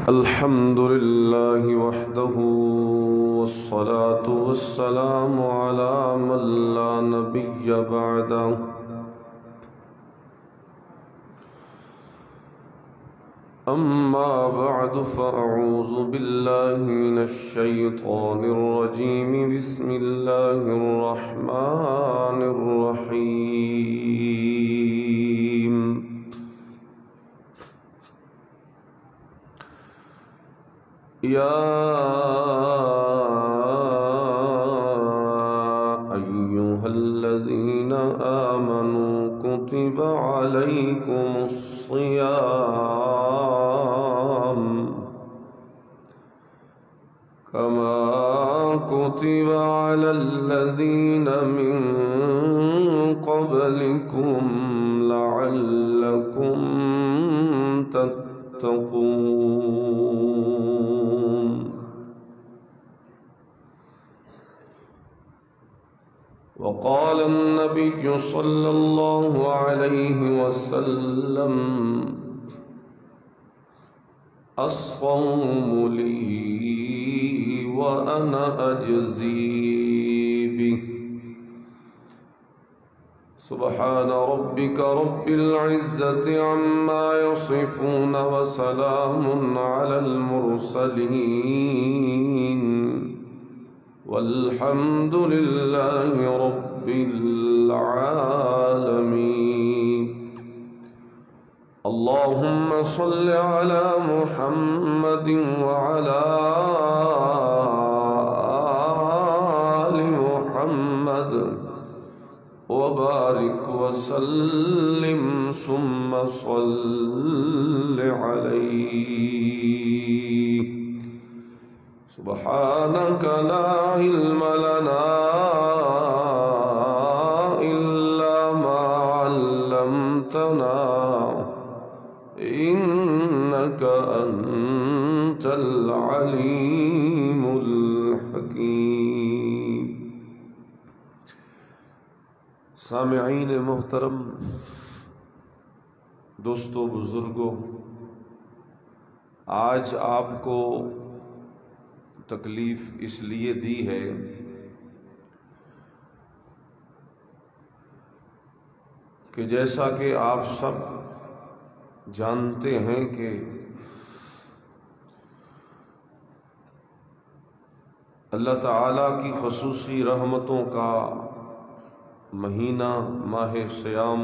الحمد لله وحده والصلاة والسلام على من لا نبي بعده أما بعد فأعوذ بالله من الشيطان الرجيم بسم الله الرحمن الرحيم يا أيها الذين آمنوا كتب عليكم الصيام كما كتب على الذين من قبلكم لعلكم تتقون. وقال النبي صلى الله عليه وسلم الصوم لي وأنا أجزي به. سبحان ربك رب العزة عما يصفون وسلام على المرسلين والحمد لله رب العالمين. اللهم صل على محمد وعلى آل محمد وبارك وسلم ثم صل عليه. سبحانك لا علم لنا إلا ما علمتنا إنك أنت العليم الحكيم. سامعین محترم، دوستو، بزرگوں، آج آپ کو تکلیف اس لیے دی ہے کہ جیسا کہ آپ سب جانتے ہیں کہ اللہ تعالیٰ کی خصوصی رحمتوں کا مہینہ ماہ صیام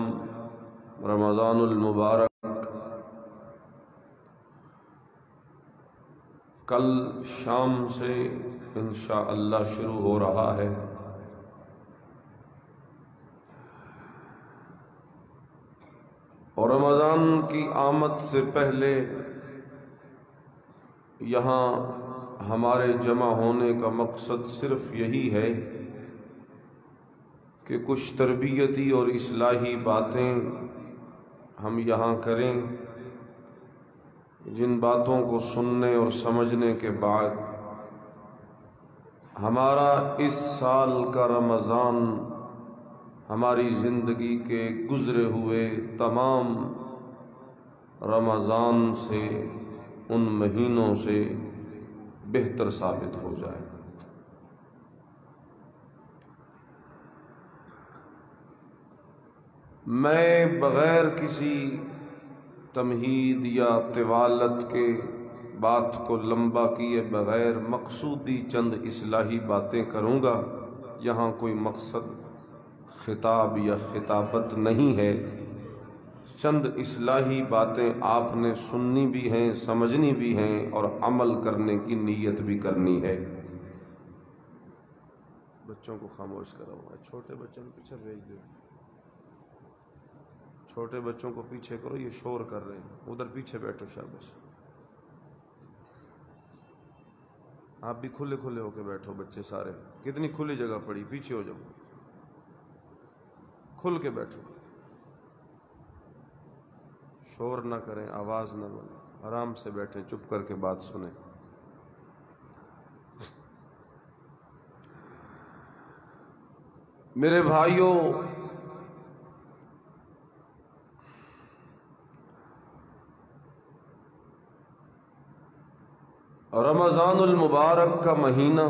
رمضان المبارک کل شام سے انشاءاللہ شروع ہو رہا ہے. اور رمضان کی آمد سے پہلے یہاں ہمارے جمع ہونے کا مقصد صرف یہی ہے کہ کچھ تربیتی اور اصلاحی باتیں ہم یہاں کریں، جن باتوں کو سننے اور سمجھنے کے بعد ہمارا اس سال کا رمضان ہماری زندگی کے گزرے ہوئے تمام رمضان سے، ان مہینوں سے بہتر ثابت ہو جائے. میں بغیر کسی تمہید یا طوالت کے بات کو لمبا کیے بغیر مقصودی چند اصلاحی باتیں کروں گا. یہاں کوئی مقصد خطاب یا خطابت نہیں ہے، چند اصلاحی باتیں آپ نے سننی بھی ہیں، سمجھنی بھی ہیں اور عمل کرنے کی نیت بھی کرنی ہے. بچوں کو خاموش کرو، چھوٹے بچوں کو پیچھے بھیج دو، چھوٹے بچوں کو پیچھے کرو، یہ شور کر رہے ہیں. ادھر پیچھے بیٹھو، شاباش. آپ بھی کھلے کھلے ہو کے بیٹھو. بچے سارے، کتنی کھلی جگہ پڑی، پیچھے ہو جاؤ، کھل کے بیٹھو، شور نہ کریں، آواز نہ بنیں، آرام سے بیٹھیں، چپ کر کے بات سنیں. میرے بھائیوں، رمضان المبارک کا مہینہ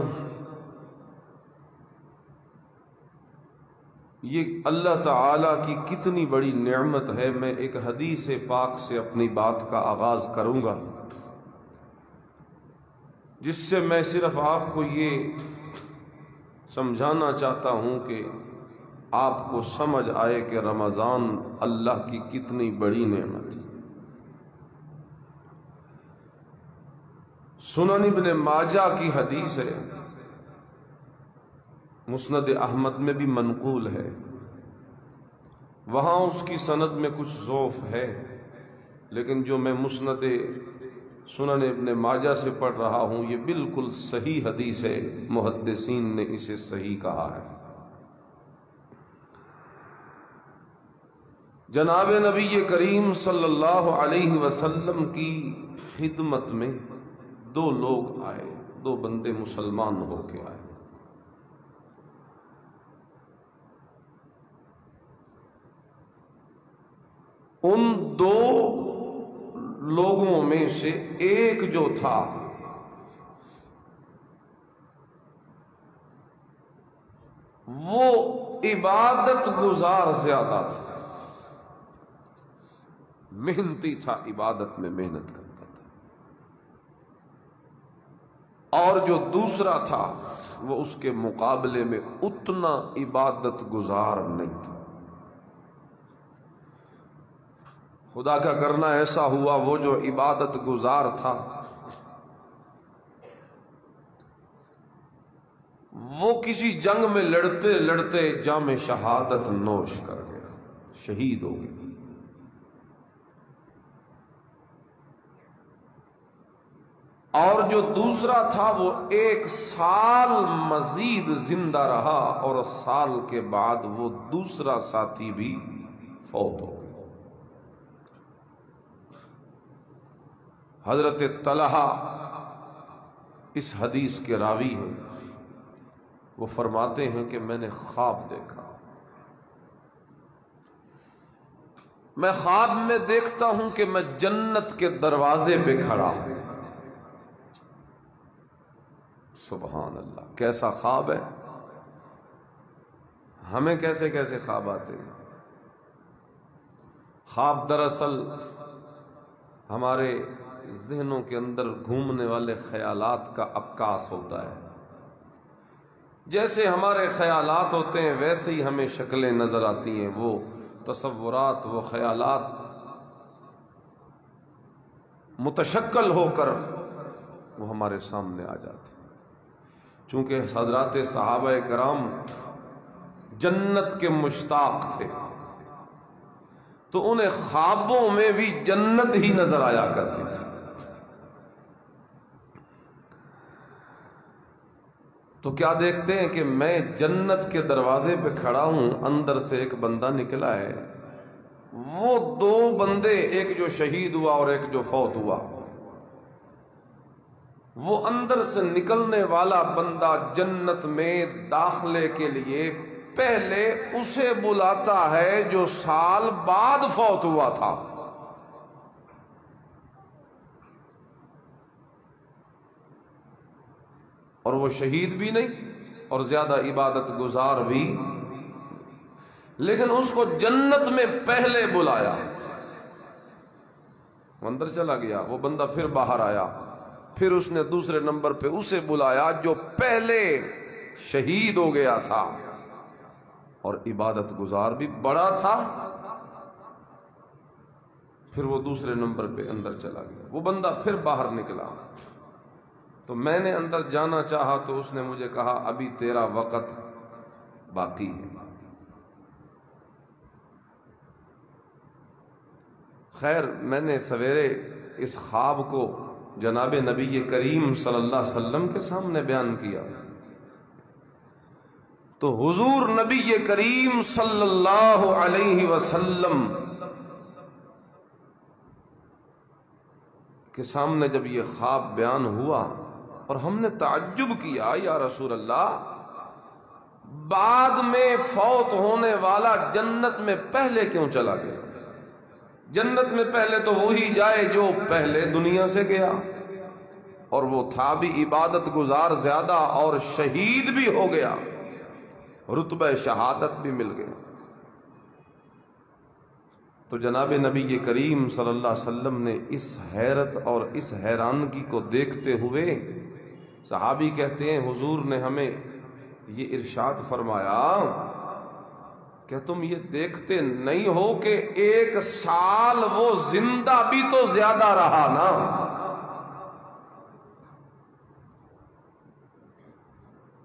یہ اللہ تعالیٰ کی کتنی بڑی نعمت ہے۔ میں ایک حدیث پاک سے اپنی بات کا آغاز کروں گا، جس سے میں صرف آپ کو یہ سمجھانا چاہتا ہوں کہ آپ کو سمجھ آئے کہ رمضان اللہ کی کتنی بڑی نعمت ہے۔ سنن ابن ماجہ کی حدیث ہے، مسند احمد میں بھی منقول ہے، وہاں اس کی سند میں کچھ ضعف ہے، لیکن جو میں مسند سنن ابن ماجہ سے پڑھ رہا ہوں یہ بالکل صحیح حدیث ہے، محدثین نے اسے صحیح کہا ہے۔ جناب نبی کریم صلی اللہ علیہ وسلم کی خدمت میں دو لوگ آئے، دو بندے مسلمان ہو کے آئے۔ ان دو لوگوں میں سے ایک جو تھا وہ عبادت گزار زیادہ تھا، محنتی تھا، عبادت میں محنت کرتا تھا، اور جو دوسرا تھا وہ اس کے مقابلے میں اتنا عبادت گزار نہیں تھا۔ خدا کا کرنا ایسا ہوا وہ جو عبادت گزار تھا وہ کسی جنگ میں لڑتے لڑتے جام شہادت نوش کر گیا، شہید ہو گیا۔ اور جو دوسرا تھا وہ 1 سال مزید زندہ رہا، اور سال کے بعد وہ دوسرا ساتھی بھی فوت ہو گیا۔ حضرت طلحہ اس حدیث کے راوی ہیں، وہ فرماتے ہیں کہ میں نے خواب دیکھا، میں خواب میں دیکھتا ہوں کہ میں جنت کے دروازے پہ کھڑا ہوں۔ سبحان اللہ، کیسا خواب ہے! ہمیں کیسے کیسے خواب آتے ہیں۔ خواب دراصل ہمارے ذہنوں کے اندر گھومنے والے خیالات کا عکاس ہوتا ہے۔ جیسے ہمارے خیالات ہوتے ہیں ویسے ہی ہمیں شکلیں نظر آتی ہیں، وہ تصورات، وہ خیالات متشکل ہو کر وہ ہمارے سامنے آ جاتے ہیں۔ چونکہ حضرات صحابہ کرام جنت کے مشتاق تھے تو انہیں خوابوں میں بھی جنت ہی نظر آیا کرتی تھی۔ تو کیا دیکھتے ہیں کہ میں جنت کے دروازے پہ کھڑا ہوں، اندر سے ایک بندہ نکلا ہے، وہ دو بندے، ایک جو شہید ہوا اور ایک جو فوت ہوا، وہ اندر سے نکلنے والا بندہ جنت میں داخلے کے لیے پہلے اسے بلاتا ہے جو سال بعد فوت ہوا تھا۔ اور وہ شہید بھی نہیں اور زیادہ عبادت گزار بھی، لیکن اس کو جنت میں پہلے بلایا، وہ اندر چلا گیا، وہ بندہ پھر باہر آیا، پھر اس نے دوسرے نمبر پہ اسے بلایا جو پہلے شہید ہو گیا تھا اور عبادت گزار بھی بڑا تھا، پھر وہ دوسرے نمبر پہ اندر چلا گیا، وہ بندہ پھر باہر نکلا۔ تو میں نے اندر جانا چاہا تو اس نے مجھے کہا ابھی تیرا وقت باقی ہے۔ خیر، میں نے سویرے اس خواب کو جناب نبی کریم صلی اللہ علیہ وسلم کے سامنے بیان کیا تو حضور نبی کریم صلی اللہ علیہ وسلم کے سامنے جب یہ خواب بیان ہوا اور ہم نے تعجب کیا، یا رسول اللہ، بعد میں فوت ہونے والا جنت میں پہلے کیوں چلا گیا؟ جنت میں پہلے تو وہی جائے جو پہلے دنیا سے گیا۔ اور وہ تھا بھی عبادت گزار زیادہ اور شہید بھی ہو گیا، رتبہ شہادت بھی مل گیا۔ تو جناب نبی کریم صلی اللہ علیہ وسلم نے اس حیرت اور اس حیرانگی کو دیکھتے ہوئے، صحابی کہتے ہیں حضور نے ہمیں یہ ارشاد فرمایا کہ تم یہ دیکھتے نہیں ہو کہ 1 سال وہ زندہ بھی تو زیادہ رہا نا،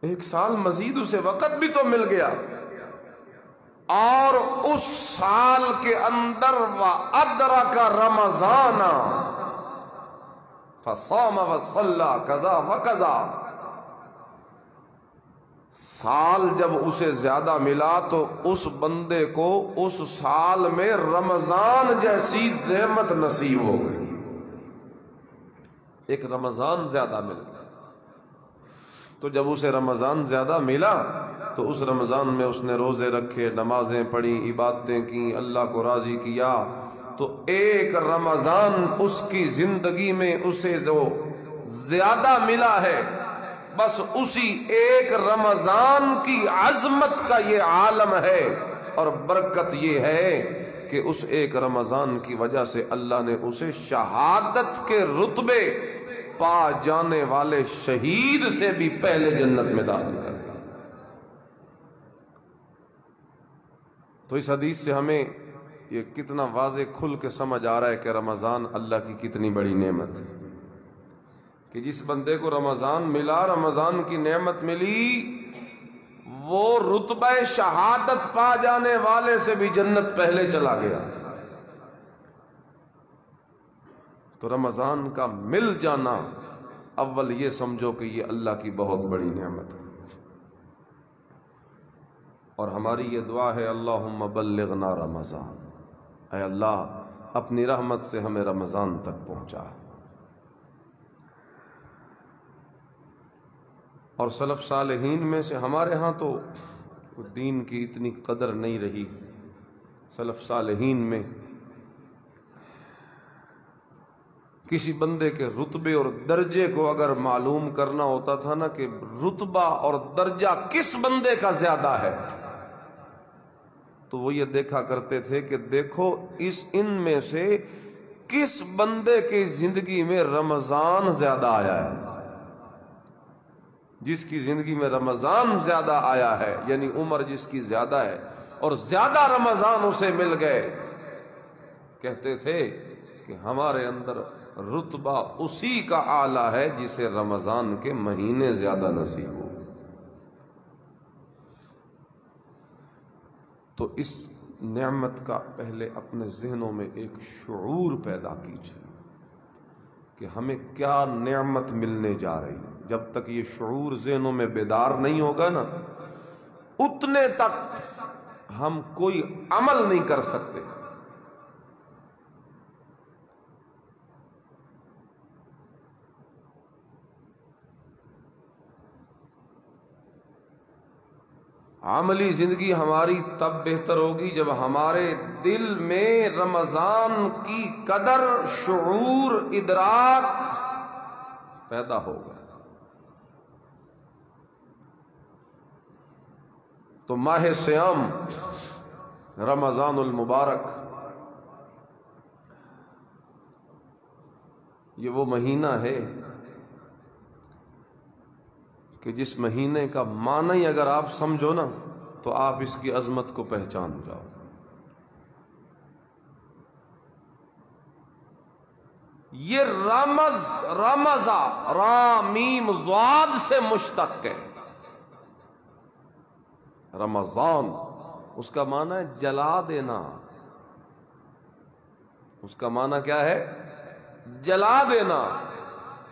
ایک سال مزید اسے وقت بھی تو مل گیا، اور اس سال کے اندر وَأَدْرَكَ رَمَضَانَ فَصَامَ وَصَلَّى كَذَا وَكَذَا۔ سال جب اسے زیادہ ملا تو اس بندے کو اس سال میں رمضان جیسی نعمت نصیب ہو گئی، ایک رمضان زیادہ مل گیا۔ تو جب اسے رمضان زیادہ ملا تو اس رمضان میں اس نے روزے رکھے، نمازیں پڑھی، عبادتیں کی، اللہ کو راضی کیا، تو ایک رمضان اس کی زندگی میں اسے جو زیادہ ملا ہے، بس اسی ایک رمضان کی عظمت کا یہ عالم ہے، اور برکت یہ ہے کہ اس ایک رمضان کی وجہ سے اللہ نے اسے شہادت کے رتبے پا جانے والے شہید سے بھی پہلے جنت میں داخل کر دیا۔ تو اس حدیث سے ہمیں یہ کتنا واضح کھل کے سمجھ آ رہا ہے کہ رمضان اللہ کی کتنی بڑی نعمت ہے، کہ جس بندے کو رمضان ملا، رمضان کی نعمت ملی، وہ رتبہ شہادت پا جانے والے سے بھی جنت پہلے چلا گیا۔ تو رمضان کا مل جانا، اول یہ سمجھو کہ یہ اللہ کی بہت بڑی نعمت ہے، اور ہماری یہ دعا ہے اللہم بلغنا رمضان، اے اللہ اپنی رحمت سے ہمیں رمضان تک پہنچا۔ اور سلف صالحین میں سے ہمارے ہاں تو دین کی اتنی قدر نہیں رہی، سلف صالحین میں کسی بندے کے رتبے اور درجے کو اگر معلوم کرنا ہوتا تھا نا کہ رتبہ اور درجہ کس بندے کا زیادہ ہے، تو وہ یہ دیکھا کرتے تھے کہ دیکھو ان میں سے کس بندے کی زندگی میں رمضان زیادہ آیا ہے۔ جس کی زندگی میں رمضان زیادہ آیا ہے، یعنی عمر جس کی زیادہ ہے اور زیادہ رمضان اسے مل گئے، کہتے تھے کہ ہمارے اندر رتبہ اسی کا اعلیٰ ہے جسے رمضان کے مہینے زیادہ نصیب ہو۔ تو اس نعمت کا پہلے اپنے ذہنوں میں ایک شعور پیدا کیجیے کہ ہمیں کیا نعمت ملنے جا رہی ہے۔ جب تک یہ شعور ذہنوں میں بیدار نہیں ہوگا نا، اتنے تک ہم کوئی عمل نہیں کر سکتے۔ عملی زندگی ہماری تب بہتر ہوگی جب ہمارے دل میں رمضان کی قدر، شعور، ادراک پیدا ہوگا۔ تو ماہ سیام، رمضان المبارک، یہ وہ مہینہ ہے کہ جس مہینے کا معنی اگر آپ سمجھو نا تو آپ اس کی عظمت کو پہچان جاؤ۔ یہ رمضا را میم ضاد سے مشتق ہے۔ رمضان اس کا معنی ہے جلا دینا، اس کا معنی کیا ہے؟ جلا دینا۔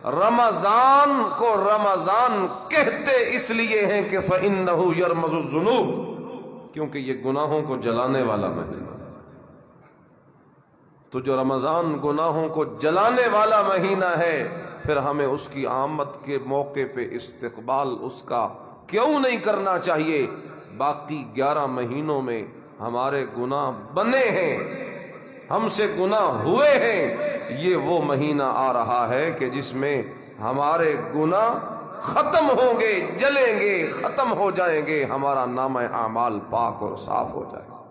رمضان کو رمضان کہتے اس لیے ہیں کہ فَإِنَّهُ يَرْمَزُ الذُّنُوبَ، کیونکہ یہ گناہوں کو جلانے والا مہینہ۔ تو جو رمضان گناہوں کو جلانے والا مہینہ ہے، پھر ہمیں اس کی آمد کے موقع پہ استقبال اس کا کیوں نہیں کرنا چاہیے؟ باقی 11 مہینوں میں ہمارے گناہ بنے ہیں، ہم سے گناہ ہوئے ہیں، یہ وہ مہینہ آ رہا ہے کہ جس میں ہمارے گناہ ختم ہوں گے، جلیں گے، ختم ہو جائیں گے، ہمارا نامہ اعمال پاک اور صاف ہو جائے گا۔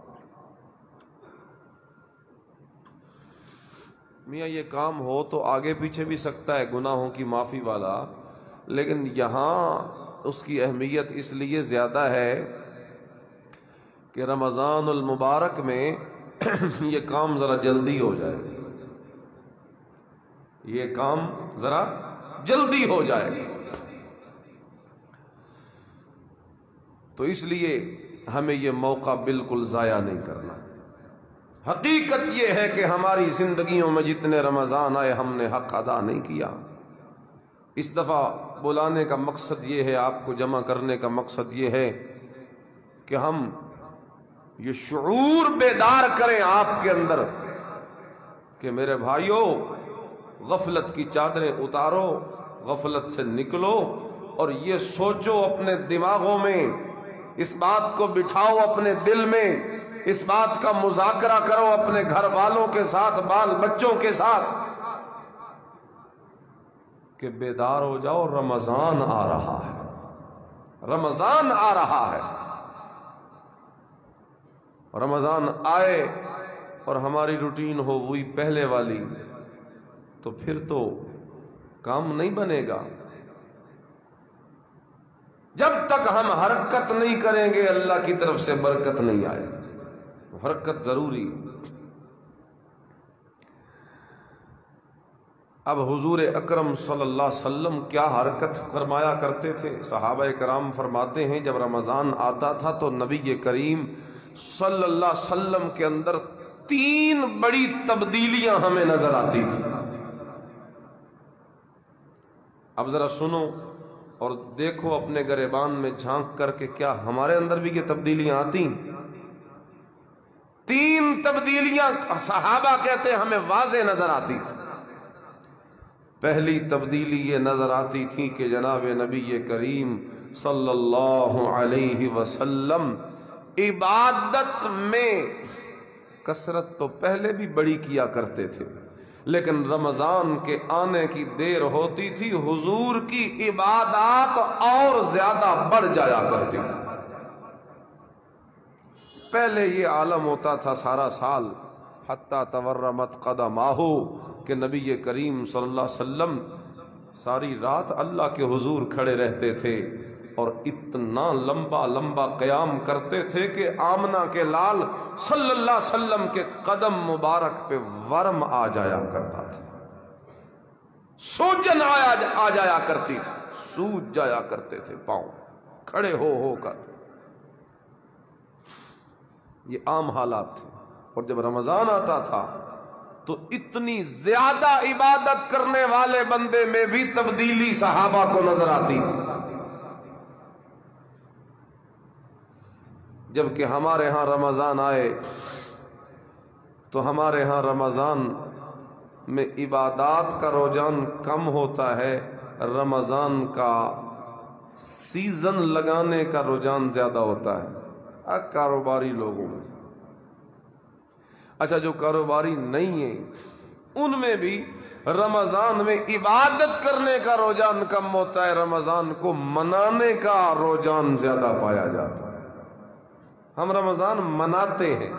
میاں یہ کام ہو تو آگے پیچھے بھی سکتا ہے گناہوں کی معافی والا، لیکن یہاں اس کی اہمیت اس لیے زیادہ ہے کہ رمضان المبارک میں یہ کام ذرا جلدی ہو جائے، یہ کام ذرا جلدی ہو جائے، تو اس لیے ہمیں یہ موقع بالکل ضائع نہیں کرنا۔ حقیقت یہ ہے کہ ہماری زندگیوں میں جتنے رمضان آئے ہم نے حق ادا نہیں کیا۔ اس دفعہ بلانے کا مقصد یہ ہے، آپ کو جمع کرنے کا مقصد یہ ہے کہ ہم یہ شعور بیدار کریں آپ کے اندر کہ میرے بھائیوں، غفلت کی چادریں اتارو، غفلت سے نکلو، اور یہ سوچو اپنے دماغوں میں، اس بات کو بٹھاؤ اپنے دل میں، اس بات کا مذاکرہ کرو اپنے گھر والوں کے ساتھ، بال بچوں کے ساتھ، کہ بیدار ہو جاؤ، رمضان آ رہا ہے، رمضان آ رہا ہے۔ رمضان آئے اور ہماری روٹین ہو وہی پہلے والی، تو پھر تو کام نہیں بنے گا۔ جب تک ہم حرکت نہیں کریں گے اللہ کی طرف سے برکت نہیں آئے گی، حرکت ضروری۔ اب حضور اکرم صلی اللہ علیہ وسلم کیا حرکت فرمایا کرتے تھے؟ صحابہ کرام فرماتے ہیں جب رمضان آتا تھا تو نبی کریم صلی اللہ علیہ وسلم کے اندر 3 بڑی تبدیلیاں ہمیں نظر آتی تھی۔ اب ذرا سنو اور دیکھو اپنے گریبان میں جھانک کر کے، کیا ہمارے اندر بھی یہ تبدیلیاں آتی؟ 3 تبدیلیاں صحابہ کہتے ہیں ہمیں واضح نظر آتی تھی۔ پہلی تبدیلی یہ نظر آتی تھی کہ جناب نبی کریم صلی اللہ علیہ وسلم عبادت میں کثرت تو پہلے بھی بڑی کیا کرتے تھے، لیکن رمضان کے آنے کی دیر ہوتی تھی حضور کی عبادات اور زیادہ بڑھ جایا کرتی تھی۔ پہلے یہ عالم ہوتا تھا سارا سال حتی تورمت قدماہ کہ نبی کریم صلی اللہ علیہ وسلم ساری رات اللہ کے حضور کھڑے رہتے تھے اور اتنا لمبا لمبا قیام کرتے تھے کہ آمنہ کے لال صلی اللہ علیہ وسلم کے قدم مبارک پہ ورم آ جایا کرتا تھا، سوجن آ جایا کرتی تھی، سوج جایا کرتے تھے پاؤں کھڑے ہو کر۔ یہ عام حالات تھے، اور جب رمضان آتا تھا تو اتنی زیادہ عبادت کرنے والے بندے میں بھی تبدیلی صحابہ کو نظر آتی تھی، جبکہ ہمارے ہاں رمضان آئے تو ہمارے ہاں رمضان میں عبادات کا رجحان کم ہوتا ہے، رمضان کا سیزن لگانے کا رجحان زیادہ ہوتا ہے کاروباری لوگوں میں۔ اچھا، جو کاروباری نہیں ہیں ان میں بھی رمضان میں عبادت کرنے کا رجحان کم ہوتا ہے، رمضان کو منانے کا رجحان زیادہ پایا جاتا ہے۔ ہم رمضان مناتے ہیں،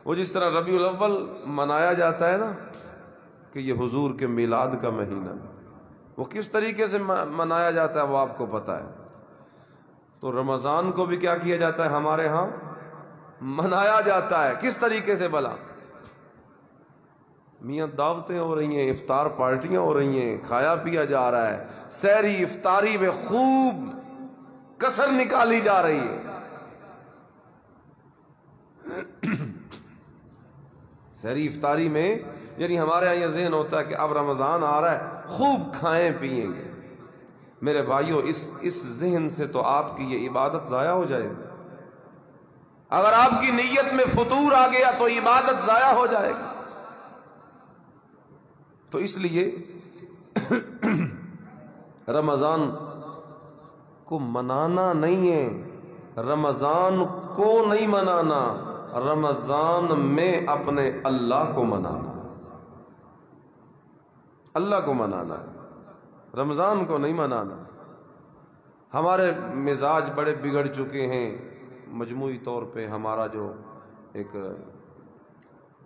وہ جس طرح ربیع الاول منایا جاتا ہے نا کہ یہ حضور کے میلاد کا مہینہ، وہ کس طریقے سے منایا جاتا ہے وہ آپ کو پتہ ہے۔ تو رمضان کو بھی کیا کیا جاتا ہے ہمارے ہاں؟ منایا جاتا ہے۔ کس طریقے سے بھلا؟ میاں دعوتیں ہو رہی ہیں، افطار پارٹیاں ہو رہی ہیں، کھایا پیا جا رہا ہے، سحری افطاری میں خوب کسر نکالی جا رہی ہے۔ سحری افطاری میں یعنی ہمارے یہاں یہ ذہن ہوتا ہے کہ اب رمضان آ رہا ہے خوب کھائیں پیئیں گے۔ میرے بھائیوں، اس ذہن سے تو آپ کی یہ عبادت ضائع ہو جائے گی۔ اگر آپ کی نیت میں فطور آ گیا تو عبادت ضائع ہو جائے گی۔ تو اس لیے رمضان کو منانا نہیں ہے، رمضان کو نہیں منانا، رمضان میں اپنے اللہ کو منانا، اللہ کو منانا ہے۔ رمضان کو نہیں منانا. ہمارے مزاج بڑے بگڑ چکے ہیں. مجموعی طور پہ ہمارا جو ایک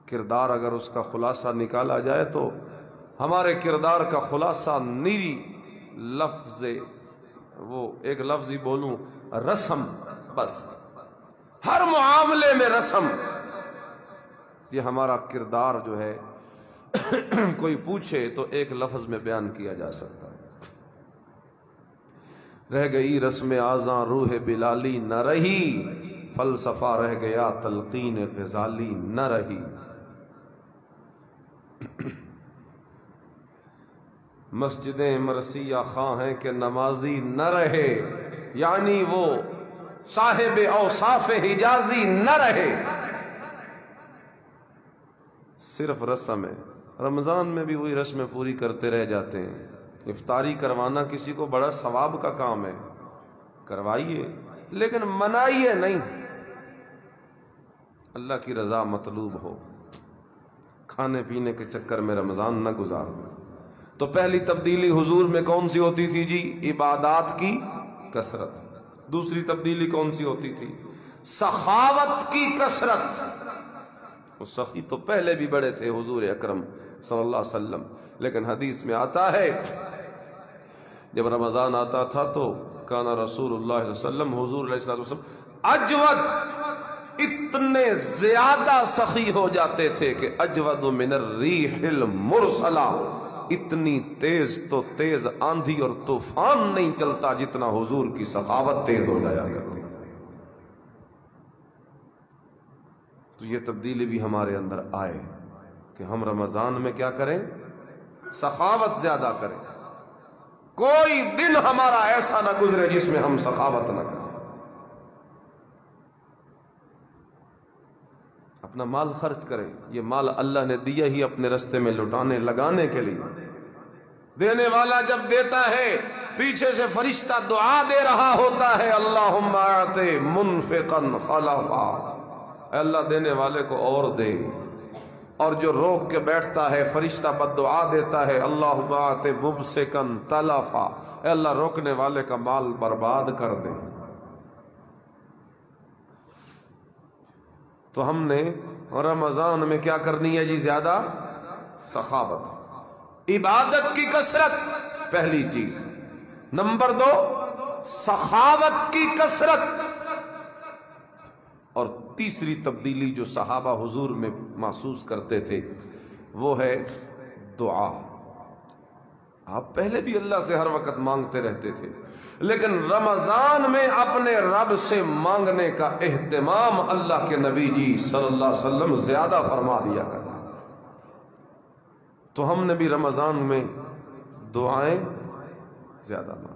کردار اگر اس کا خلاصہ نکالا جائے تو ہمارے کردار کا خلاصہ نیری لفظ، وہ ایک لفظ ہی بولوں، رسم. بس ہر معاملے میں رسم. یہ ہمارا کردار جو ہے کوئی پوچھے تو ایک لفظ میں بیان کیا جا سکتا ہے. رہ گئی رسم آزاں روح بلالی نہ رہی، فلسفہ رہ گیا تلقین غزالی نہ رہی. مسجدیں مرثیہ خواں ہیں کہ نمازی نہ رہے، یعنی وہ صاحب اوصاف حجازی نہ رہے. صرف رسم ہے. رمضان میں بھی وہی رسمیں پوری کرتے رہ جاتے ہیں. افطاری کروانا کسی کو بڑا ثواب کا کام ہے، کروائیے لیکن منائیے نہیں. اللہ کی رضا مطلوب ہو. کھانے پینے کے چکر میں رمضان نہ گزارنا. تو پہلی تبدیلی حضور میں کون سی ہوتی تھی جی؟ عبادات کی کثرت. دوسری تبدیلی کون سی ہوتی تھی؟ سخاوت کی کثرت. وہ سخی تو پہلے بھی بڑے تھے حضور اکرم صلی اللہ علیہ وسلم، لیکن حدیث میں آتا ہے جب رمضان آتا تھا تو کانا رسول اللہ صلی اللہ علیہ وسلم، حضور علیہ السلام اجود، اتنے زیادہ سخی ہو جاتے تھے کہ اجود من الریح المرسلہ، اتنی تیز تو تیز آندھی اور طوفان نہیں چلتا جتنا حضور کی سخاوت تیز ہو جایا کرتی. تو یہ تبدیلی بھی ہمارے اندر آئے کہ ہم رمضان میں کیا کریں؟ سخاوت زیادہ کریں. کوئی دن ہمارا ایسا نہ گزرے جس میں ہم سخاوت نہ کریں. اپنا مال خرچ کریں. یہ مال اللہ نے دیا ہی اپنے رستے میں لٹانے لگانے کے لیے. دینے والا جب دیتا ہے پیچھے سے فرشتہ دعا دے رہا ہوتا ہے، اللہم اعطِ منفقا خلفا، اے اللہ دینے والے کو اور دے. اور جو روک کے بیٹھتا ہے فرشتہ بد دعا دیتا ہے، اللہم اعطِ ممسکا تلفا، اے اللہ روکنے والے کا مال برباد کر دے. تو ہم نے رمضان میں کیا کرنی ہے جی؟ زیادہ سخاوت، عبادت کی کثرت پہلی چیز. نمبر 2 سخاوت کی کثرت. اور تیسری تبدیلی جو صحابہ حضور میں محسوس کرتے تھے وہ ہے دعا. آپ پہلے بھی اللہ سے ہر وقت مانگتے رہتے تھے، لیکن رمضان میں اپنے رب سے مانگنے کا اہتمام اللہ کے نبی جی صلی اللہ علیہ وسلم زیادہ فرما دیا کرتے. تو ہم نے بھی رمضان میں دعائیں زیادہ مانگی.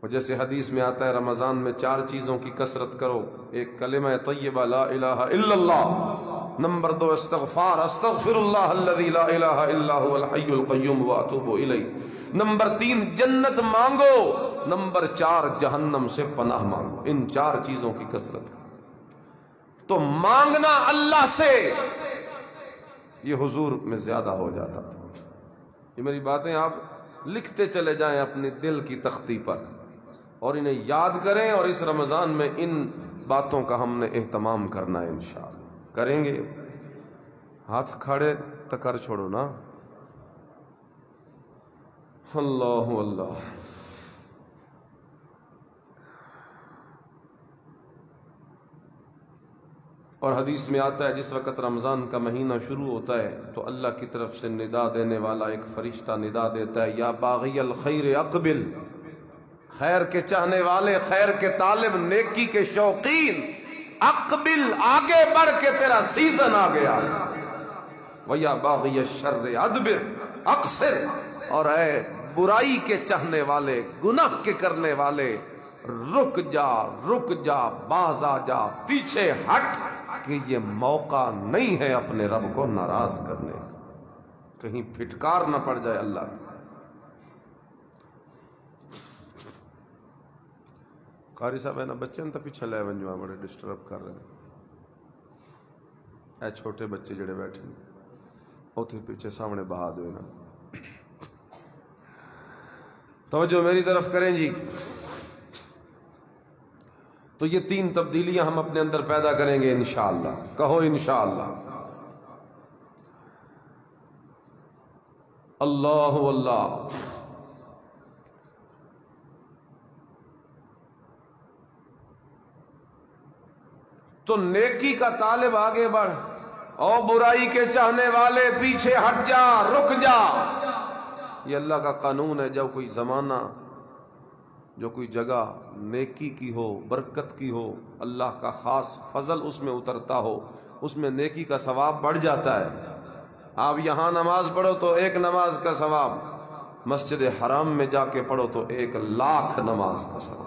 اور جیسے حدیث میں آتا ہے رمضان میں 4 چیزوں کی کثرت کرو. ایک کلمہ طیبہ لا الہ الا اللہ. نمبر 2 استغفار، استغفر اللہ الذی لا الہ الا هو الحی القیوم واتوب الیہ. نمبر 3 جنت مانگو. نمبر 4 جہنم سے پناہ مانگو. ان 4 چیزوں کی کثرت. تو مانگنا اللہ سے یہ حضور میں زیادہ ہو جاتا تھا. یہ میری باتیں آپ لکھتے چلے جائیں اپنے دل کی تختی پر اور انہیں یاد کریں، اور اس رمضان میں ان باتوں کا ہم نے اہتمام کرنا ہے. انشاءاللہ کریں گے. ہاتھ کھڑے تو کر چھوڑو نا. اللہ اللہ. اور حدیث میں آتا ہے جس وقت رمضان کا مہینہ شروع ہوتا ہے تو اللہ کی طرف سے ندا دینے والا ایک فرشتہ ندا دیتا ہے، یا باغی الخیر اقبل، خیر کے چاہنے والے، خیر کے طالب، نیکی کے شوقین، اقبل، آگے بڑھ کے تیرا سیزن آ گیا. وَيَا بَاغِيَ الشَّرِّ ادبر اقصر، اور اے برائی کے چاہنے والے، گناہ کے کرنے والے، رک جا، باز آ جا، پیچھے ہٹ، کہ یہ موقع نہیں ہے اپنے رب کو ناراض کرنے کا. کہیں پھٹکار نہ پڑ جائے اللہ کی. قاری صاحب ہے نا بچے تو پیچھے لے ونجوا، بڑے ڈسٹرب کر رہے ہیں. اے چھوٹے بچے جڑے بیٹھے اوتھے پیچھے سامنے بہا دو نا. توجہ میری طرف کریں جی. تو یہ 3 تبدیلیاں ہم اپنے اندر پیدا کریں گے انشاءاللہ. کہو انشاءاللہ. اللہ اللہ. تو نیکی کا طالب آگے بڑھ، او برائی کے چاہنے والے پیچھے ہٹ جا، رک جا. یہ اللہ کا قانون ہے. جب کوئی زمانہ، جو کوئی جگہ نیکی کی ہو، برکت کی ہو، اللہ کا خاص فضل اس میں اترتا ہو، اس میں نیکی کا ثواب بڑھ جاتا ہے. آپ یہاں نماز پڑھو تو 1 نماز کا ثواب، مسجد حرام میں جا کے پڑھو تو 1,00,000 نماز کا ثواب.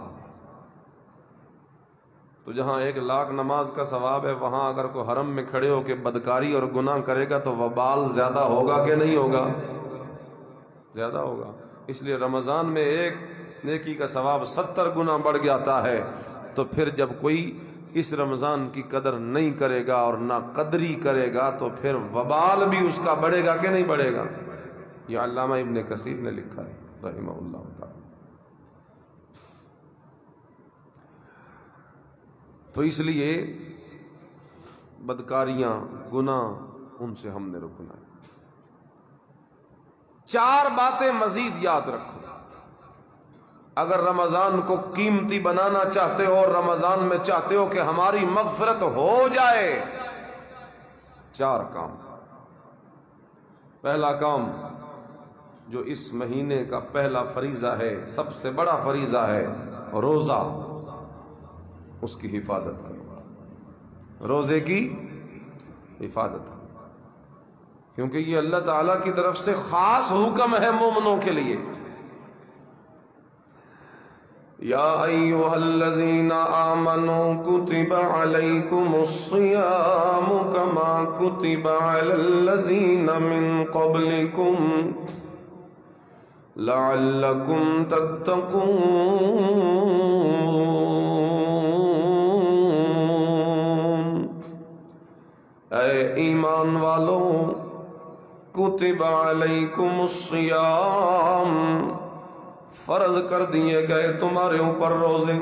تو جہاں 1,00,000 نماز کا ثواب ہے، وہاں اگر کوئی حرم میں کھڑے ہو کے بدکاری اور گناہ کرے گا تو وبال زیادہ ہوگا کہ نہیں ہوگا؟ زیادہ ہوگا. اس لیے رمضان میں 1 نیکی کا ثواب 70 گنا بڑھ جاتا ہے. تو پھر جب کوئی اس رمضان کی قدر نہیں کرے گا اور نہ قدری کرے گا تو پھر وبال بھی اس کا بڑھے گا کہ نہیں بڑھے گا؟ یہ علامہ ابن کثیر نے لکھا ہے رحمہ اللہ تعالی. تو اس لیے بدکاریاں، گناہ، ان سے ہم نے رکنا ہے. 4 باتیں مزید یاد رکھو. اگر رمضان کو قیمتی بنانا چاہتے ہو اور رمضان میں چاہتے ہو کہ ہماری مغفرت ہو جائے، 4 کام. پہلا کام جو اس مہینے کا پہلا فریضہ ہے، سب سے بڑا فریضہ ہے، روزہ. اس کی حفاظت کرو، روزے کی حفاظت کرو، کیونکہ یہ اللہ تعالیٰ کی طرف سے خاص حکم ہے مومنوں کے لیے. یا ایھا الذین آمنوا کتب علیکم الصیام کما کتب علی الذین من قبلکم لعلکم تتقون. اے ایمان والو، کتب علیکم الصیام، فرض کر دیے گئے تمہارے اوپر روزے،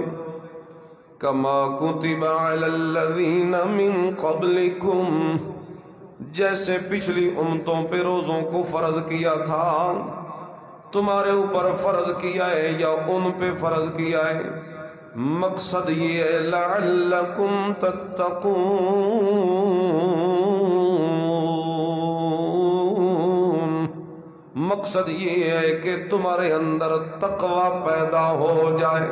کما کتب علی الذین من قبلکم، جیسے پچھلی امتوں پہ روزوں کو فرض کیا تھا، تمہارے اوپر فرض کیا ہے یا ان پہ فرض کیا ہے. مقصد یہ ہے لعلکم تتقون، مقصد یہ ہے کہ تمہارے اندر تقوی پیدا ہو جائے.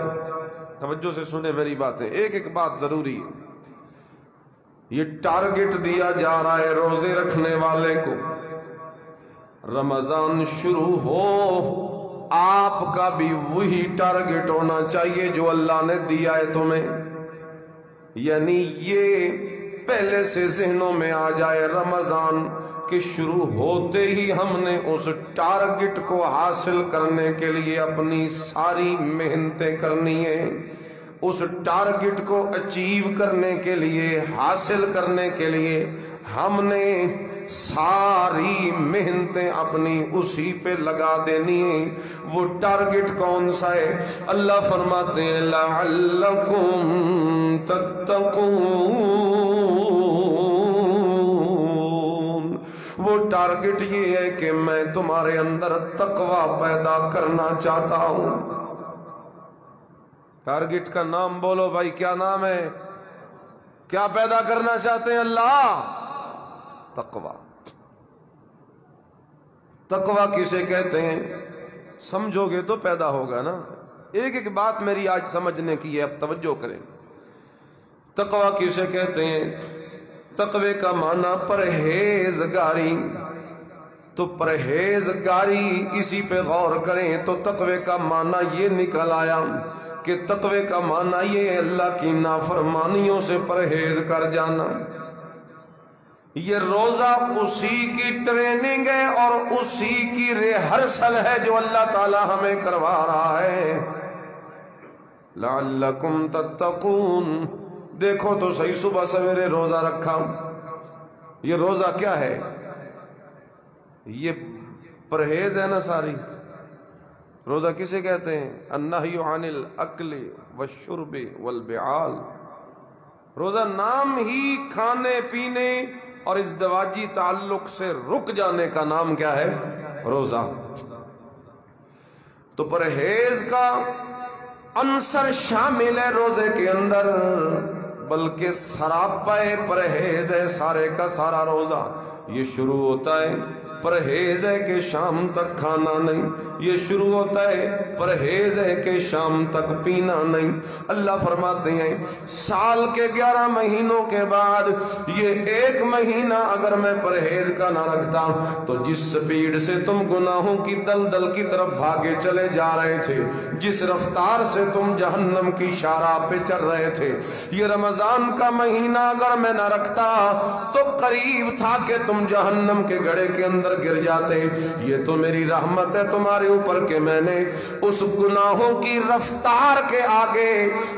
توجہ سے سنیں میری باتیں، ایک ایک بات ضروری ہے. یہ ٹارگٹ دیا جا رہا ہے روزے رکھنے والے کو. رمضان شروع ہو، آپ کا بھی وہی ٹارگٹ ہونا چاہیے جو اللہ نے دیا ہے تمہیں. یعنی یہ پہلے سے ذہنوں میں آ جائے رمضان کہ شروع ہوتے ہی ہم نے اس ٹارگٹ کو حاصل کرنے کے لیے اپنی ساری محنتیں کرنی ہیں. اس ٹارگٹ کو اچیو کرنے کے لیے، حاصل کرنے کے لیے ہم نے ساری محنتیں اپنی اسی پہ لگا دینی ہیں. وہ ٹارگٹ کون سا ہے؟ اللہ فرماتے ہیں لعلکم تتقون. وہ ٹارگٹ یہ ہے کہ میں تمہارے اندر تقوی پیدا کرنا چاہتا ہوں. ٹارگٹ کا نام بولو بھائی، کیا نام ہے؟ کیا پیدا کرنا چاہتے ہیں اللہ؟ تقوی. تقوی کسے کہتے ہیں؟ سمجھو گے تو پیدا ہوگا نا. ایک ایک بات میری آج سمجھنے کی ہے، اب توجہ کریں. تقوی کسے کہتے ہیں؟ تقوی کا معنی پرہیزگاری. تو پرہیزگاری اسی پہ غور کریں تو تقوی کا معنی یہ نکل آیا کہ تقوی کا معنی یہ ہے اللہ کی نافرمانیوں سے پرہیز کر جانا. یہ روزہ اسی کی ٹریننگ ہے اور اسی کی ریہرسل ہے جو اللہ تعالی ہمیں کروا رہا ہے. لعلکم تتقون. دیکھو تو صحیح، صبح سویرے روزہ رکھا. یہ روزہ کیا ہے؟ یہ پرہیز ہے نا ساری. روزہ کسے کہتے ہیں؟ النہی عن الاکل والشرب والبعال. روزہ نام ہی کھانے پینے اور ازدواجی تعلق سے رک جانے کا نام کیا ہے؟ روزہ. تو پرہیز کا عنصر شامل ہے روزے کے اندر، بلکہ سراپا پرہیز ہے سارے کا سارا روزہ. یہ شروع ہوتا ہے پرہیز ہے کہ شام تک کھانا نہیں، یہ شروع ہوتا ہے پرہیز ہے کہ شام تک پینا نہیں. اللہ فرماتے ہیں سال کے 11 مہینوں کے بعد یہ ایک مہینہ اگر میں پرہیز کا نہ رکھتا تو جس سپیڈ سے تم گناہوں کی دلدل کی طرف بھاگے چلے جا رہے تھے، جس رفتار سے تم جہنم کی شارع پہ چل رہے تھے، یہ رمضان کا مہینہ اگر میں نہ رکھتا تو قریب تھا کہ تم جہنم کے گڑھے کے اندر گر جاتے. یہ تو میری رحمت ہے تمہارے اوپر کہ میں نے اس گناہوں کی رفتار کے آگے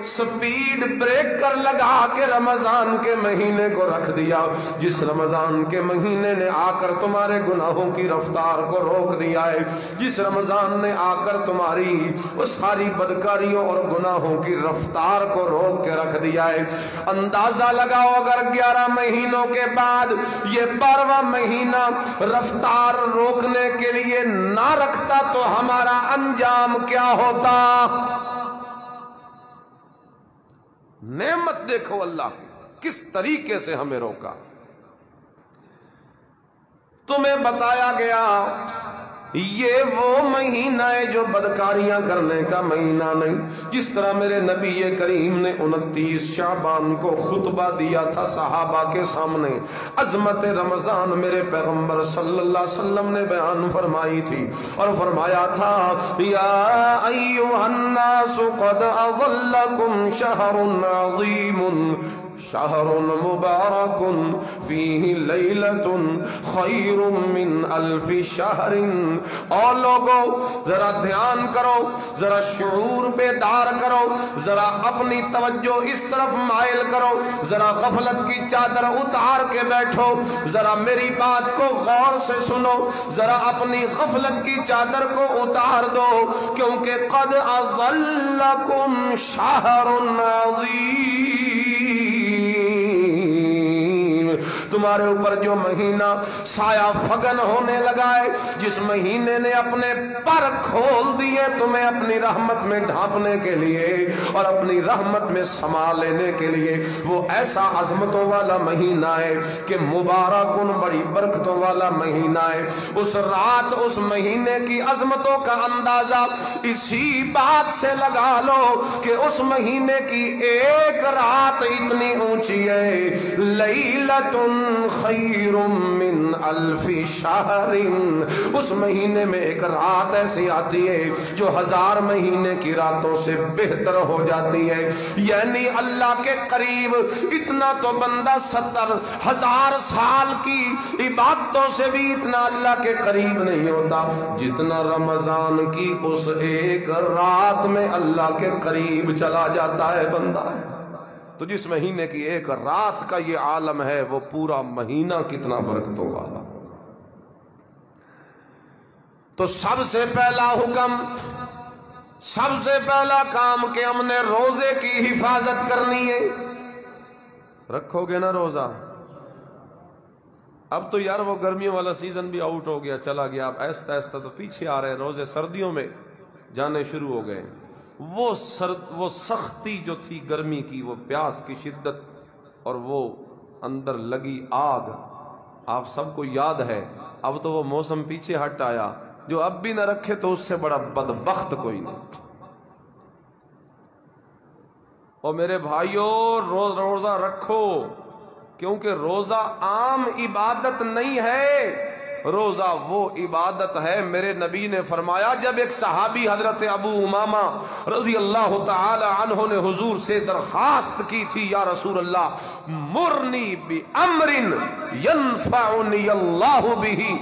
سپیڈ بریکر لگا کے رمضان کے مہینے کو رکھ دیا. جس رمضان کے مہینے نے آ کر تمہارے گناہوں کی رفتار کو روک دیا ہے، جس رمضان نے آ کر تمہاری وہ ساری بدکاریوں اور گناہوں کی رفتار کو روک کے رکھ دیا ہے. اندازہ لگاؤ اگر 11 مہینوں کے بعد یہ 12واں مہینہ رفتار روکنے کے لیے نہ رکھتا تو ہمارا انجام کیا ہوتا؟ نعمت دیکھو اللہ کی کس طریقے سے ہمیں روکا. تمہیں بتایا گیا یہ وہ مہینہ ہے جو بدکاریاں کرنے کا مہینہ نہیں. جس طرح میرے نبی کریم نے 29 شعبان کو خطبہ دیا تھا صحابہ کے سامنے، عظمت رمضان میرے پیغمبر صلی اللہ علیہ وسلم نے بیان فرمائی تھی اور فرمایا تھا یا ایھا الناس قد اظلکم شہر عظیم شہر مبارک فیہ لیلۃ خیر من الف شہر. اور لوگوں ذرا دھیان کرو، ذرا شعور بیدار کرو، ذرا اپنی توجہ اس طرف مائل کرو، ذرا غفلت کی چادر اتار کے بیٹھو، ذرا میری بات کو غور سے سنو، ذرا اپنی غفلت کی چادر کو اتار دو، کیونکہ قد اظلکم شہر عظیم. تمہارے اوپر جو مہینہ سایہ فگن ہونے لگا ہے، جس مہینے نے اپنے پر کھول دیے تمہیں اپنی رحمت میں ڈھانپنے کے لیے اور اپنی رحمت میں سما لینے کے لیے، وہ ایسا عظمتوں والا مہینہ ہے کہ مبارکن بڑی برکتوں والا مہینہ ہے. اس رات اس مہینے کی عظمتوں کا اندازہ اسی بات سے لگا لو کہ اس مہینے کی ایک رات اتنی اونچی ہے، لیلۃ خیر من الف شہر. اس مہینے میں ایک رات ایسی آتی ہے جو 1000 مہینے کی راتوں سے بہتر ہو جاتی ہے. یعنی اللہ کے قریب اتنا تو بندہ 70,000 سال کی عبادتوں سے بھی اتنا اللہ کے قریب نہیں ہوتا جتنا رمضان کی اس ایک رات میں اللہ کے قریب چلا جاتا ہے بندہ. تو جس مہینے کی ایک رات کا یہ عالم ہے وہ پورا مہینہ کتنا برکتوں والا. تو سب سے پہلا حکم، سب سے پہلا کام کہ ہم نے روزے کی حفاظت کرنی ہے. رکھو گے نا روزہ؟ اب تو یار وہ گرمیوں والا سیزن بھی آؤٹ ہو گیا، چلا گیا. اب ایستا ایستا تو پیچھے آ رہے ہیں، روزے سردیوں میں جانے شروع ہو گئے. وہ سختی جو تھی گرمی کی، وہ پیاس کی شدت اور وہ اندر لگی آگ آپ سب کو یاد ہے. اب تو وہ موسم پیچھے ہٹ آیا. جو اب بھی نہ رکھے تو اس سے بڑا بدبخت کوئی نہیں. اور میرے بھائیوں روزہ رکھو، کیونکہ روزہ عام عبادت نہیں ہے، روزہ وہ عبادت ہے. میرے نبی نے فرمایا، جب ایک صحابی حضرت ابو امامہ رضی اللہ تعالی عنہ نے حضور سے درخواست کی تھی، یا رسول اللہ مرنی بامر ینفعنی اللہ بہ،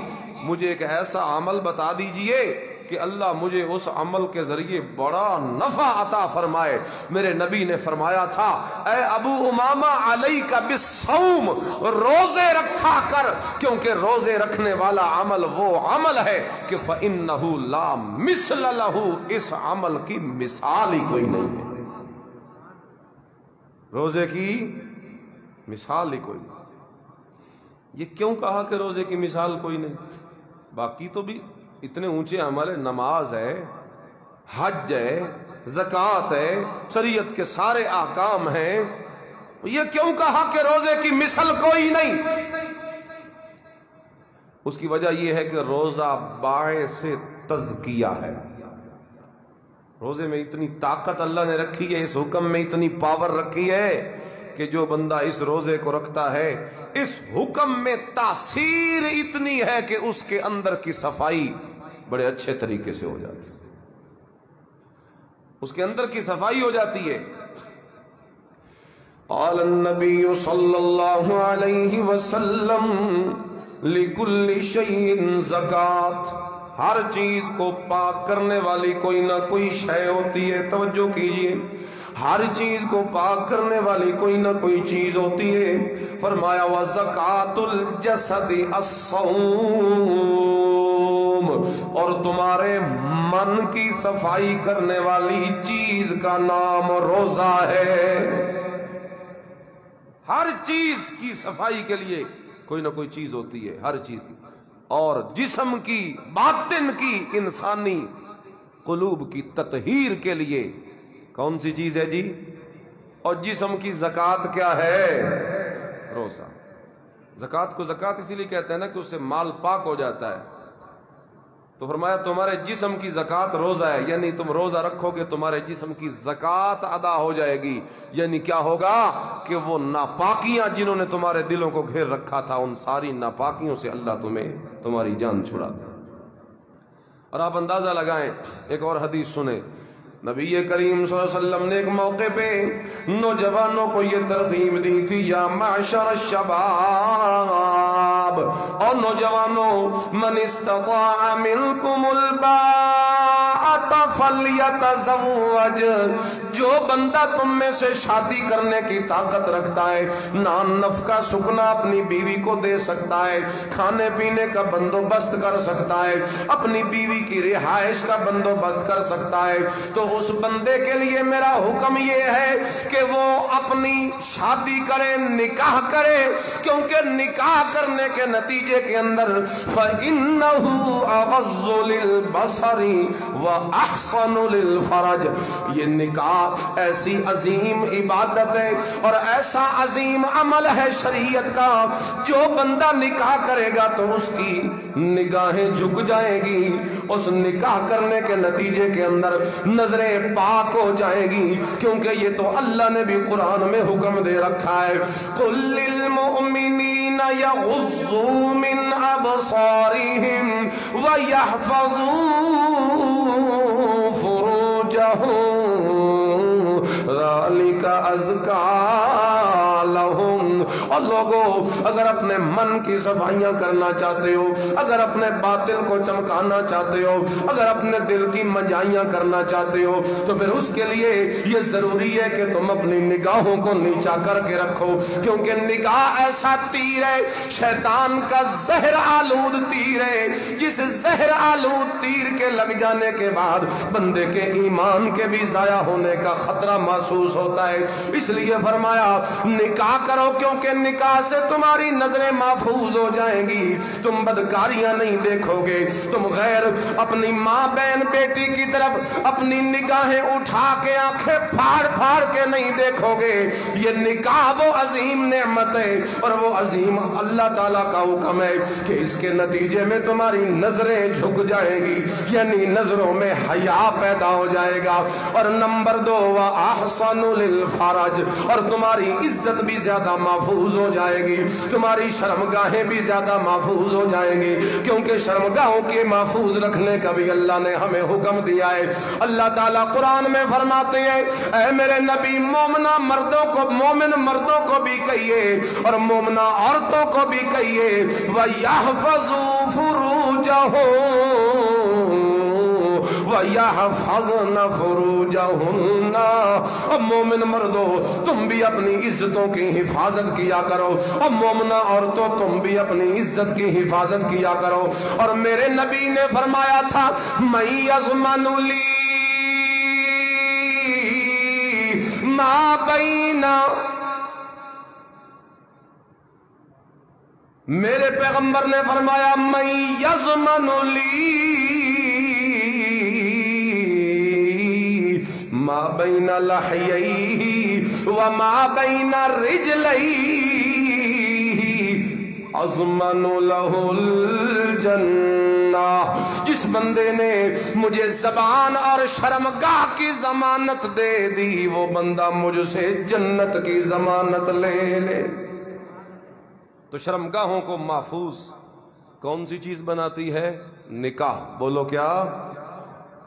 مجھے ایک ایسا عمل بتا دیجئے کہ اللہ مجھے اس عمل کے ذریعے بڑا نفع عطا فرمائے۔ میرے نبی نے فرمایا تھا اے ابو امامہ علیک بالصوم، روزے رکھا کر، کیونکہ روزے رکھنے والا عمل وہ عمل ہے کہ فإنہ لا مثل لہ، اس عمل کی مثال ہی کوئی نہیں ہے، روزے کی مثال ہی کوئی نہیں۔ یہ کیوں کہا کہ روزے کی مثال کوئی نہیں؟ باقی تو بھی اتنے اونچے عمل ہے، نماز ہے، حج ہے، زکوٰۃ ہے، شریعت کے سارے احکام ہیں، یہ کیوں کہا کہ روزے کی مثل کوئی نہیں؟ اس کی وجہ یہ ہے کہ روزہ باعث تزکیہ ہے۔ روزے میں اتنی طاقت اللہ نے رکھی ہے، اس حکم میں اتنی پاور رکھی ہے کہ جو بندہ اس روزے کو رکھتا ہے، اس حکم میں تاثیر اتنی ہے کہ اس کے اندر کی صفائی بڑے اچھے طریقے سے ہو جاتی ہے، اس کے اندر کی صفائی ہو جاتی ہے۔ قال النبی صلی اللہ علیہ وسلم لکل شیء زکات، ہر چیز کو پاک کرنے والی کوئی نہ کوئی شے ہوتی ہے، توجہ کیجئے، ہر چیز کو پاک کرنے والی کوئی نہ کوئی چیز ہوتی ہے۔ فرمایا وَزَكَاةُ الْجَسَدِ الصَّوْمُ، اور تمہارے من کی صفائی کرنے والی چیز کا نام روزہ ہے۔ ہر چیز کی صفائی کے لیے کوئی نہ کوئی چیز ہوتی ہے، ہر چیز کی، اور جسم کی، باطن کی، انسانی قلوب کی تطہیر کے لیے کون سی چیز ہے جی؟ اور جسم کی زکوٰۃ کیا ہے؟ روزہ۔ زکوٰۃ کو زکوٰۃ اسی لیے کہتے ہیں نا کہ اس سے مال پاک ہو جاتا ہے، تو فرمایا تمہارے جسم کی زکوٰۃ روزہ ہے، یعنی تم روزہ رکھو گے تمہارے جسم کی زکوٰۃ ادا ہو جائے گی، یعنی کیا ہوگا کہ وہ ناپاکیاں جنہوں نے تمہارے دلوں کو گھیر رکھا تھا، ان ساری ناپاکیوں سے اللہ تمہیں تمہاری جان چھڑا دے۔ اور آپ اندازہ لگائیں، ایک اور حدیث سنیں، نبی کریم صلی اللہ علیہ وسلم نے ایک موقع پہ نوجوانوں کو یہ ترغیب دی تھی، یا معشر الشباب، اور نوجوانوں، من استطاع منکم الباءۃ فلیتزوج، جو بندہ تم میں سے شادی کرنے کی طاقت رکھتا ہے، نان نفقہ سکنا اپنی بیوی کو دے سکتا ہے، کھانے پینے کا بندوبست کر سکتا ہے، اپنی بیوی کی رہائش کا بندوبست کر سکتا ہے، تو اس بندے کے لیے میرا حکم یہ ہے کہ وہ اپنی شادی کرے، نکاح کرے، کیونکہ نکاح کرنے کے نتیجے کے اندر فَإِنَّهُ أَغَضُّ لِلْبَصَرِ وَأَحْسَنُ لِلْفَرَجِ، یہ نکاح ایسی عظیم عبادت ہے اور ایسا عظیم عمل ہے شریعت کا، جو بندہ نکاح کرے گا تو اس کی نگاہیں جھک جائیں گی، اس نکاح کرنے کے نتیجے کے اندر نظریں پاک ہو جائیں گی، کیونکہ یہ تو اللہ نے بھی قرآن میں حکم دے رکھا ہے، قُلْ لِلْمُؤْمِنِينَ يَغُضُّوا مِنْ أَبْصَارِهِمْ وَيَحْفَظُوا فُرُوجَهُمْ ذَلِكَ أَزْكَىٰ لَهُمْ۔ اور لوگوں، اگر اپنے من کی صفائیاں کرنا چاہتے ہو، اگر اپنے باطن کو چمکانا چاہتے ہو، اگر اپنے دل کی منجائیاں کرنا چاہتے ہو، تو پھر اس کے لیے یہ ضروری ہے کہ تم اپنی نگاہوں کو نیچا کر کے رکھو، کیونکہ نگاہ ایسا تیر ہے، شیطان کا زہر آلود تیر ہے، جس زہر آلود تیر کے لگ جانے کے بعد بندے کے ایمان کے بھی ضائع ہونے کا خطرہ محسوس ہوتا ہے۔ اس لیے فرمایا نکاح کرو، کیونکہ نکاح سے تمہاری نظریں محفوظ ہو جائیں گی، تم بدکاریاں نہیں دیکھو گے، تم غیر اپنی ماں بہن بیٹی کی طرف اپنی نگاہیں اٹھا کے آنکھیں پھاڑ پھاڑ کے نہیں دیکھو گے۔ یہ نکاح وہ عظیم نعمت ہے اور وہ عظیم اللہ تعالیٰ کا حکم ہے کہ اس کے نتیجے میں تمہاری نظریں جھک جائیں گی، یعنی نظروں میں حیا پیدا ہو جائے گا، اور نمبر 2 وَأَحْسَنُ لِلْفَرَجِ، اور تمہاری عزت بھی زیادہ محفوظ ہو جائے گی، تمہاری شرمگاہیں بھی زیادہ محفوظ ہو جائیں گی، کیونکہ شرمگاہوں کے محفوظ رکھنے کا بھی اللہ نے ہمیں حکم دیا ہے۔ اللہ تعالیٰ قرآن میں فرماتے ہیں اے میرے نبی، مومنہ مردوں کو، مومن مردوں کو بھی کہیے اور مومنہ عورتوں کو بھی کہیے وَيَحْفَظُوا فُرُوجَهُمْ وَيَحْفَظْنَ فُرُوجَهُنَّ، اور مومن مردوں تم بھی اپنی عزتوں کی حفاظت کیا کرو، اور مومنہ عورتوں تم بھی اپنی عزت کی حفاظت کیا کرو۔ اور میرے نبی نے فرمایا تھا مَن يَضْمَنُ لِي مَا بَيْنَ، میرے پیغمبر نے فرمایا مَن يَضْمَنُ لِي ما بین لحییہ وما بین رجلیہ اضمن لہ الجنہ، جس بندے نے مجھے زبان اور شرمگاہ کی ضمانت دے دی وہ بندہ مجھ سے جنت کی ضمانت لے لے۔ تو شرمگاہوں کو محفوظ کون سی چیز بناتی ہے؟ نکاح۔ بولو کیا؟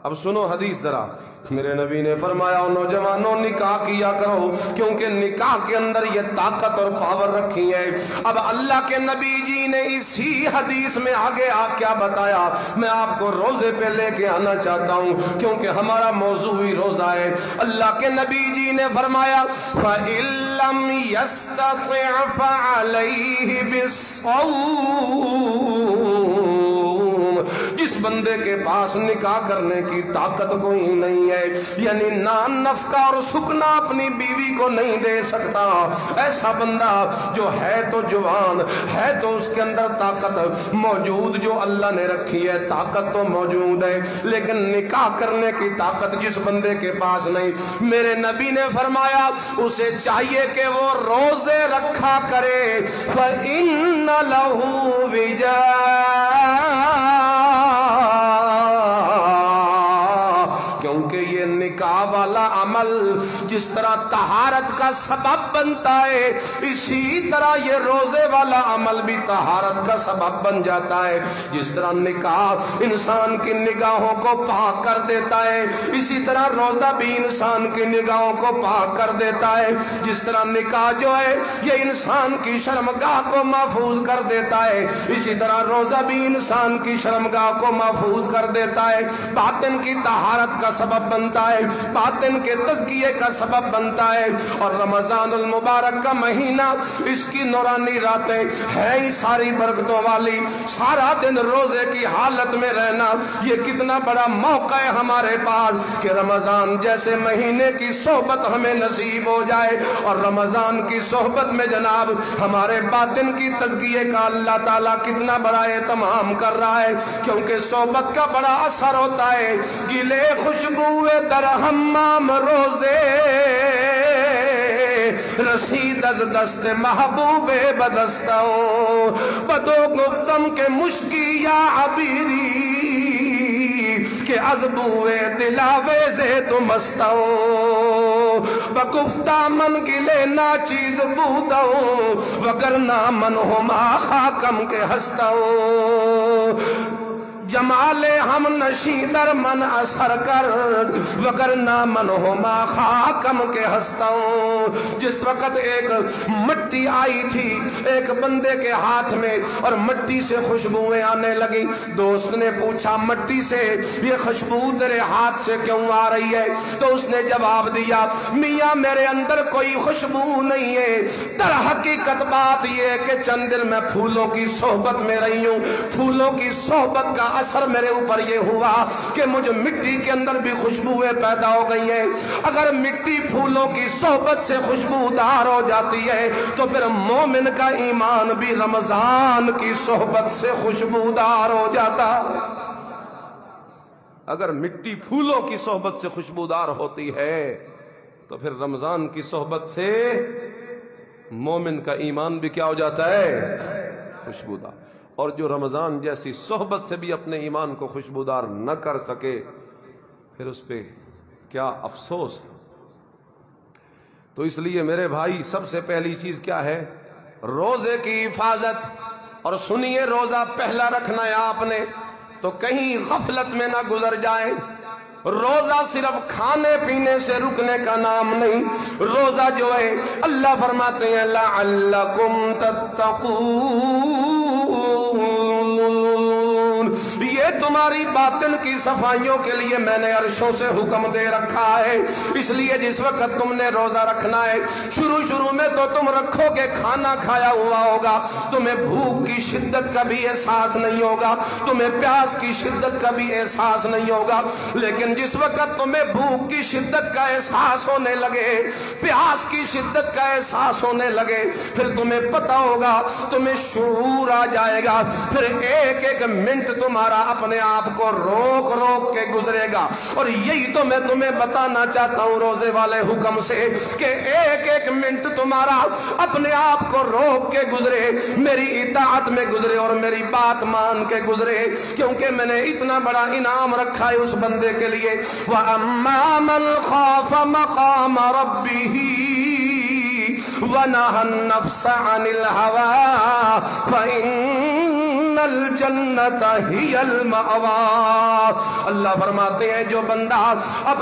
اب سنو حدیث ذرا، میرے نبی نے فرمایا نوجوانوں نکاح کیا کرو، کیونکہ نکاح کے اندر یہ طاقت اور پاور رکھی ہے۔ اب اللہ کے نبی جی نے اسی حدیث میں آگے کیا بتایا، میں آپ کو روزے پہ لے کے آنا چاہتا ہوں کیونکہ ہمارا موضوع ہی روزہ ہے۔ اللہ کے نبی جی نے فرمایا فَإِن لَّمْ يَسْتَطِعْ فَعَلَيْهِ بِالصَّوْمِ، جس بندے کے پاس نکاح کرنے کی طاقت کوئی نہیں ہے، یعنی نان نفقہ اور سکنا اپنی بیوی کو نہیں دے سکتا، ایسا بندہ جو ہے تو جوان ہے تو اس کے اندر طاقت موجود جو اللہ نے رکھی ہے، طاقت تو موجود ہے، لیکن نکاح کرنے کی طاقت جس بندے کے پاس نہیں، میرے نبی نے فرمایا اسے چاہیے کہ وہ روزے رکھا کرے فَإِنَّ لَهُ کیونکہ یہ نکاح والا عمل جس طرح طہارت کا سبب بنتا ہے، اسی طرح یہ روزے والا عمل بھی طہارت کا سبب بن جاتا ہے۔ جس طرح نکاح انسان کی نگاہوں کو پاک کر دیتا ہے، اسی طرح روزہ بھی انسان کی نگاہوں کو پاک کر دیتا ہے۔ جس طرح نکاح جو ہے یہ انسان کی شرمگاہ کو محفوظ کر دیتا ہے، اسی طرح روزہ بھی انسان کی شرمگاہ کو محفوظ کر دیتا ہے، باطن کی طہارت کا سبب بنتا ہے، باطن کے تزکیے کا سبب بنتا ہے۔ اور رمضان المبارک کا مہینہ، اس کی نورانی راتیں ہیں ہی ساری برکتوں والی، سارا دن روزے کی حالت میں رہنا، یہ کتنا بڑا موقع ہے ہمارے پاس کہ رمضان جیسے مہینے کی صحبت ہمیں نصیب ہو جائے، اور رمضان کی صحبت میں جناب ہمارے باطن کی تزکیے کا اللہ تعالیٰ کتنا بڑا اہتمام کر رہا ہے، کیونکہ صحبت کا بڑا اثر ہوتا ہے۔ گلے خوشبوئے در حمام روزے رسید از دست محبوب بدستوں، بدو گفتم کے مشکی یا عبیری کہ از بوئے دلاویزے تو مستوں، بگفتہ من گلے نا چیز بودوں وگرنہ من ہما خاکم کے ہستوں، جمال ہم نشی در من اثر کر وگرنہ من ہما خاکم کے ہستوں۔ جس وقت ایک مٹی آئی تھی ایک بندے کے ہاتھ میں اور مٹی سے خوشبوئیں آنے لگی، دوست نے پوچھا مٹی سے یہ خوشبو تیرے ہاتھ سے کیوں آ رہی ہے؟ تو اس نے جواب دیا میاں میرے اندر کوئی خوشبو نہیں ہے، در حقیقت بات یہ ہے کہ چند دن میں پھولوں کی صحبت میں رہی ہوں، پھولوں کی صحبت کا اثر میرے اوپر یہ ہوا کہ مجھے مٹی کے اندر بھی خوشبوئیں پیدا ہو گئی ہیں۔ اگر مٹی پھولوں کی صحبت سے خوشبودار ہو جاتی ہے تو پھر مومن کا ایمان بھی رمضان کی صحبت سے خوشبودار ہو جاتا۔ اگر مٹی پھولوں کی صحبت سے خوشبودار ہوتی ہے تو پھر رمضان کی صحبت سے مومن کا ایمان بھی کیا ہو جاتا ہے؟ خوشبودار۔ اور جو رمضان جیسی صحبت سے بھی اپنے ایمان کو خوشبودار نہ کر سکے پھر اس پہ کیا افسوس ہے۔ تو اس لیے میرے بھائی سب سے پہلی چیز کیا ہے؟ روزے کی حفاظت۔ اور سنیے روزہ پہلا رکھنا ہے آپ نے تو کہیں غفلت میں نہ گزر جائے۔ روزہ صرف کھانے پینے سے رکنے کا نام نہیں، روزہ جو ہے اللہ فرماتے ہیں لعلکم تتقون، یہ تمہاری باطن کی صفائیوں کے لیے میں نے عرشوں سے حکم دے رکھا ہے، اس لیے جس وقت تم نے روزہ رکھنا ہے، شروع میں تو تم رکھو گے کھانا کھایا ہوا ہوگا، تمہیں بھوک کی شدت کا بھی احساس نہیں ہوگا، تمہیں پیاس کی شدت کا بھی احساس نہیں ہوگا، لیکن جس وقت تمہیں بھوک کی شدت کا احساس ہونے لگے، پیاس کی شدت کا احساس ہونے لگے، پھر تمہیں پتہ ہوگا، تمہیں شعور آ جائے گا، پھر ایک ایک منٹ تمہارا اپنے آپ کو روک روک کے گزرے گا۔ اور یہی تو میں تمہیں بتانا چاہتا ہوں روزے والے حکم سے، کہ ایک ایک منٹ تمہارا اپنے آپ کو روک کے گزرے، میری اطاعت میں گزرے اور میری بات مان کے گزرے، کیونکہ میں نے اتنا بڑا انعام رکھا ہے اس بندے کے لیے۔ وَأَمَّا مَنْ خَافَ مَقَامَ رَبِّهِ وَنَهَى النَّفْسَ عَنِ الْهَوَىٰ فَإِنَّ الْجَنَّةَ هِيَ الْمَأْوَىٰ۔ اللہ فرماتے ہیں جو بندہ اب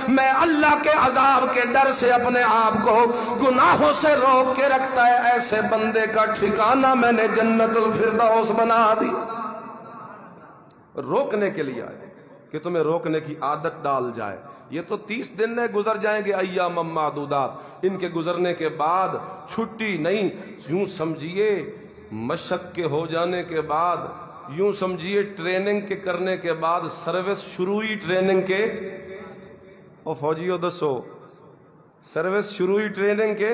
میں اللہ کے عذاب کے ڈر سے اپنے آپ کو گناہوں سے روک کے رکھتا ہے، ایسے بندے کا ٹھکانہ میں نے جنت الفردوس بنا دی۔ روکنے کے لیے آئے کہ تمہیں روکنے کی عادت ڈال جائے۔ یہ تو 30 دن گزر جائیں گے، ایام معدودات، ان کے گزرنے کے بعد چھٹی نہیں، یوں سمجھیے مشق کے ہو جانے کے بعد، یوں سمجھیے ٹریننگ کے کرنے کے بعد، سروس شروعی ٹریننگ کے، اور فوجیوں دسو سروس شروعی ٹریننگ کے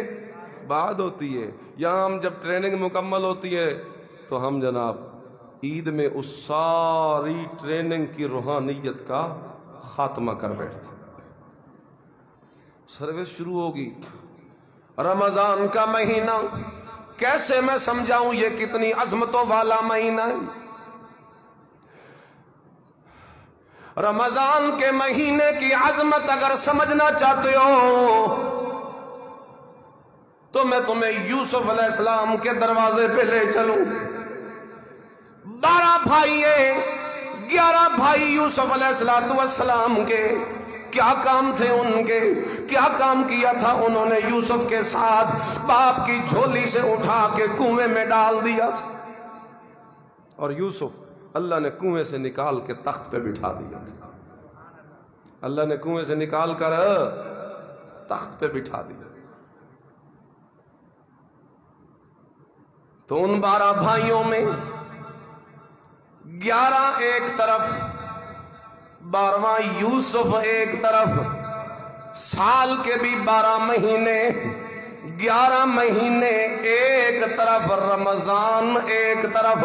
بعد ہوتی ہے۔ یہاں ہم جب ٹریننگ مکمل ہوتی ہے تو ہم جناب عید میں اس ساری ٹریننگ کی روحانیت کا خاتمہ کر بیٹھتے۔ سروس شروع ہوگی۔ رمضان کا مہینہ کیسے میں سمجھاؤں یہ کتنی عظمتوں والا مہینہ ہے۔ رمضان کے مہینے کی عظمت اگر سمجھنا چاہتے ہو تو میں تمہیں یوسف علیہ السلام کے دروازے پہ لے چلوں۔ 12 بھائی ہیں، 11 بھائی یوسف علیہ السلام کے، کیا کام تھے ان کے، کیا کام کیا تھا انہوں نے؟ یوسف کے ساتھ باپ کی جھولی سے اٹھا کے کنویں میں ڈال دیا تھا، اور یوسف اللہ نے کنویں سے نکال کے تخت پہ بٹھا دیا تھا۔ اللہ نے کنویں سے نکال کر تخت پہ بٹھا دیا۔ تو ان 12 بھائیوں میں 11 ایک طرف، 12واں یوسف ایک طرف، سال کے بھی 12 مہینے، 11 مہینے ایک طرف، رمضان ایک طرف۔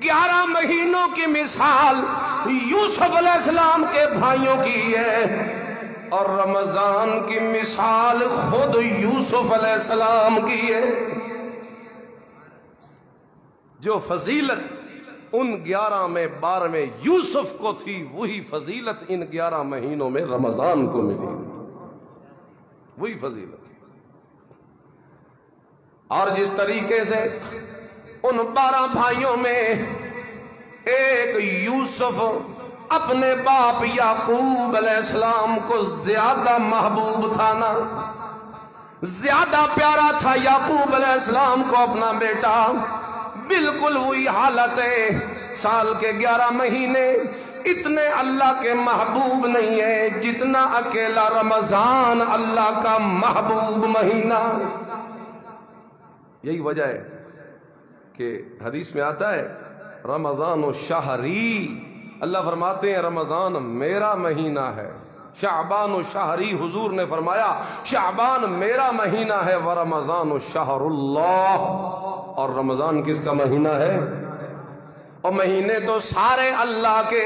11 مہینوں کی مثال یوسف علیہ السلام کے بھائیوں کی ہے، اور رمضان کی مثال خود یوسف علیہ السلام کی ہے۔ جو فضیلت ان 11 میں 12 میں یوسف کو تھی، وہی فضیلت ان 11 مہینوں میں رمضان کو ملی، وہی فضیلت۔ اور جس طریقے سے ان 12 بھائیوں میں ایک یوسف اپنے باپ یعقوب علیہ السلام کو زیادہ محبوب تھا نا، زیادہ پیارا تھا یعقوب علیہ السلام کو اپنا بیٹا، بالکل وہی حالت ہے۔ سال کے 11 مہینے اتنے اللہ کے محبوب نہیں ہے جتنا اکیلا رمضان اللہ کا محبوب مہینہ۔ یہی وجہ ہے کہ حدیث میں آتا ہے رمضان و شہری، اللہ فرماتے ہیں رمضان میرا مہینہ ہے، شعبان و شہری، حضور نے فرمایا شعبان میرا مہینہ ہے، ورمضان و شہر اللہ، اور رمضان کس کا مہینہ ہے؟ اور مہینے تو سارے اللہ کے،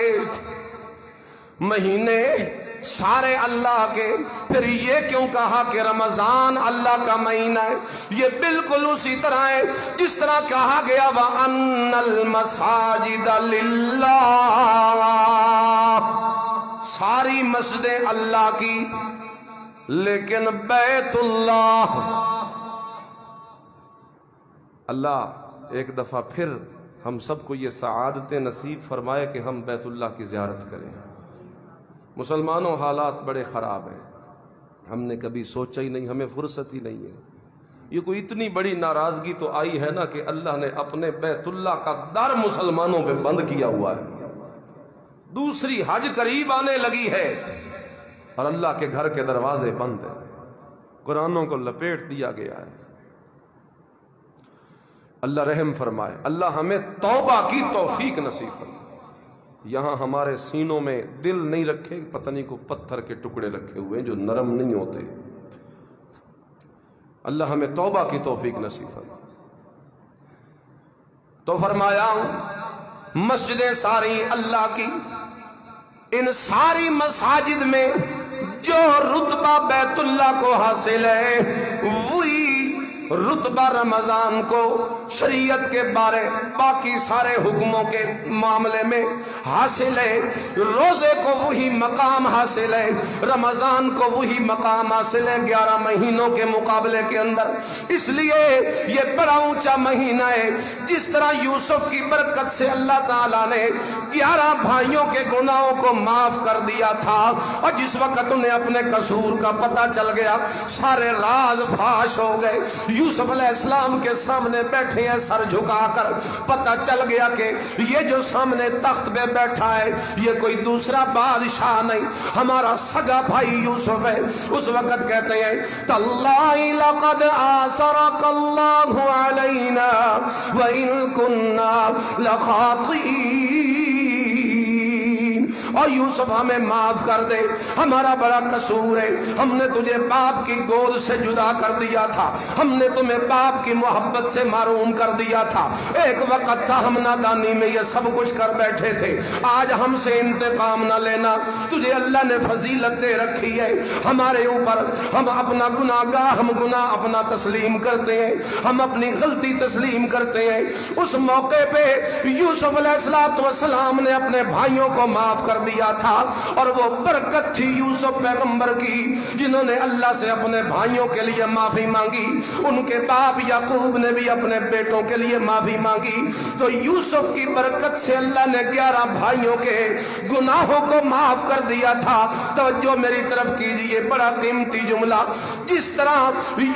مہینے سارے اللہ کے، پھر یہ کیوں کہا کہ رمضان اللہ کا مہینہ ہے؟ یہ بالکل اسی طرح ہے جس طرح کہا گیا وَأَنَّ الْمَسَاجِدَ لِلَّهِ، ساری مسجدیں اللہ کی، لیکن بیت اللہ، اللہ ایک دفعہ پھر ہم سب کو یہ سعادت نصیب فرمائے کہ ہم بیت اللہ کی زیارت کریں۔ مسلمانوں حالات بڑے خراب ہیں، ہم نے کبھی سوچا ہی نہیں، ہمیں فرصت ہی نہیں ہے۔ یہ کوئی اتنی بڑی ناراضگی تو آئی ہے نا کہ اللہ نے اپنے بیت اللہ کا در مسلمانوں پہ بند کیا ہوا ہے۔ دوسری حج قریب آنے لگی ہے اور اللہ کے گھر کے دروازے بند ہیں، قرآنوں کو لپیٹ دیا گیا ہے۔ اللہ رحم فرمائے، اللہ ہمیں توبہ کی توفیق نصیب فرمائے۔ یہاں ہمارے سینوں میں دل نہیں رکھے، پتہ نہیں کو پتھر کے ٹکڑے رکھے ہوئے جو نرم نہیں ہوتے۔ اللہ ہمیں توبہ کی توفیق نصیب فرمائے۔ تو فرمایا مسجدیں ساری اللہ کی، ان ساری مساجد میں جو رتبہ بیت اللہ کو حاصل ہے وہی رتبہ رمضان کو شریعت کے بارے باقی سارے حکموں کے معاملے میں حاصل ہے۔ روزے کو وہی مقام حاصل ہے، رمضان کو وہی مقام حاصل ہے 11 مہینوں کے مقابلے کے اندر۔ اس لیے یہ بڑا اونچا مہینہ ہے۔ جس طرح یوسف کی برکت سے اللہ تعالیٰ نے 11 بھائیوں کے گناہوں کو معاف کر دیا تھا، اور جس وقت انہیں اپنے قصور کا پتہ چل گیا سارے راز فاش ہو گئے۔ یوسف علیہ السلام کے سامنے بیٹھے ہیں سر جھکا کر، پتہ چل گیا کہ یہ جو سامنے تخت پہ بیٹھا ہے یہ کوئی دوسرا بادشاہ نہیں، ہمارا سگا بھائی یوسف ہے۔ اس وقت کہتے ہیں تاللہ لقد آثرک اللہ علینا وإن كنا لخاطئین، اور یوسف ہمیں معاف کر دے، ہمارا بڑا قصور ہے، ہم نے تجھے باپ کی گود سے جدا کر دیا تھا، ہم نے تمہیں باپ کی محبت سے محروم کر دیا تھا، ایک وقت تھا ہم نادانی میں یہ سب کچھ کر بیٹھے تھے، آج ہم سے انتقام نہ لینا، تجھے اللہ نے فضیلت دے رکھی ہے ہمارے اوپر، ہم اپنا گناہ اپنا تسلیم کرتے ہیں، ہم اپنی غلطی تسلیم کرتے ہیں۔ اس موقع پہ یوسف علیہ السلام نے اپنے بھائیوں کو معاف کر دیا تھا، اور وہ برکت تھی یوسف پیغمبر کی جنہوں نے اللہ سے اپنے بھائیوں کے لیے معافی مانگی، ان کے باپ یعقوب نے بھی اپنے بیٹوں کے لیے معافی مانگی، تو یوسف کی برکت سے اللہ نے 11 بھائیوں کے گناہوں کو معاف کر دیا تھا۔ توجہ میری طرف کیجئے، بڑا قیمتی جملہ، جس طرح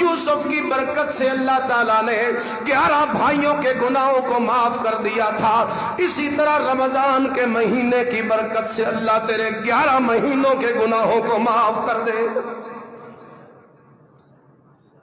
یوسف کی برکت سے اللہ تعالیٰ نے 11 بھائیوں کے گناہوں کو معاف کر دیا تھا، اسی طرح رمضان کے مہینے کی برکت سے اللہ تیرے 11 مہینوں کے گناہوں کو معاف کر دے۔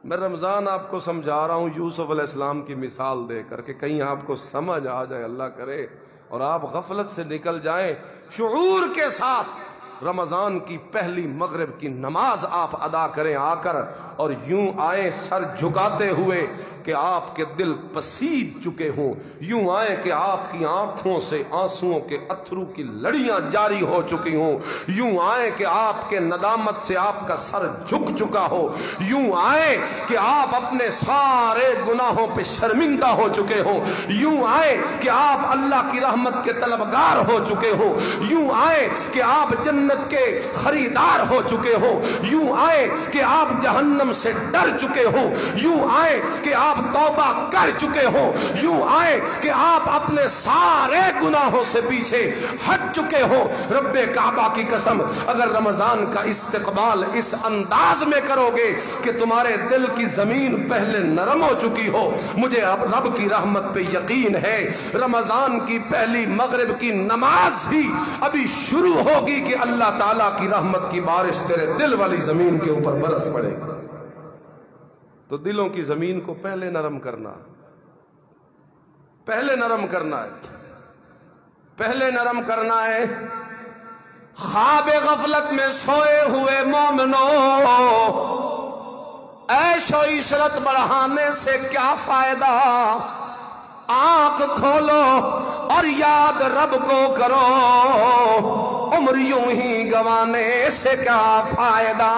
میں رمضان آپ کو سمجھا رہا ہوں یوسف علیہ السلام کی مثال دے کر کہ کہیں آپ کو سمجھ آ جائے، اللہ کرے، اور آپ غفلت سے نکل جائیں، شعور کے ساتھ رمضان کی پہلی مغرب کی نماز آپ ادا کریں آ کر، اور یوں آئیں سر جھکاتے ہوئے کہ آپ کے دل پسید چکے ہوں، یوں آئیں کہ آپ کی آنکھوں سے آنسوؤں کے اتھرو کی لڑیاں جاری ہو چکی ہوں، یوں آئیں کہ آپ کے ندامت سے آپ کا سر جھک چکا ہو، یوں آئیں کہ آپ اپنے سارے گناہوں پہ شرمندہ ہو چکے ہوں، یوں آئیں کہ آپ اللہ کی رحمت کے طلبگار ہو چکے ہوں، یوں آئیں کہ آپ جنت کے خریدار ہو چکے ہوں، یوں آئیں کہ آپ جہنم سے ڈر چکے ہوں، یوں آئیں کہ آپ توبہ کر چکے ہوں، یوں آئے کہ آپ اپنے سارے گناہوں سے پیچھے ہٹ چکے ہوں۔ رب کعبہ کی قسم، اگر رمضان کا استقبال اس انداز میں کرو گے کہ تمہارے دل کی زمین پہلے نرم ہو چکی ہو، مجھے اب رب کی رحمت پہ یقین ہے رمضان کی پہلی مغرب کی نماز ہی ابھی شروع ہوگی کہ اللہ تعالیٰ کی رحمت کی بارش تیرے دل والی زمین کے اوپر برس پڑے گی۔ تو دلوں کی زمین کو پہلے نرم کرنا، پہلے نرم کرنا ہے، پہلے نرم کرنا ہے۔ خواب غفلت میں سوئے ہوئے مومنوں، عیش و عشرت بڑھانے سے کیا فائدہ، آنکھ کھولو اور یاد رب کو کرو، عمر یوں ہی گوانے سے کیا فائدہ،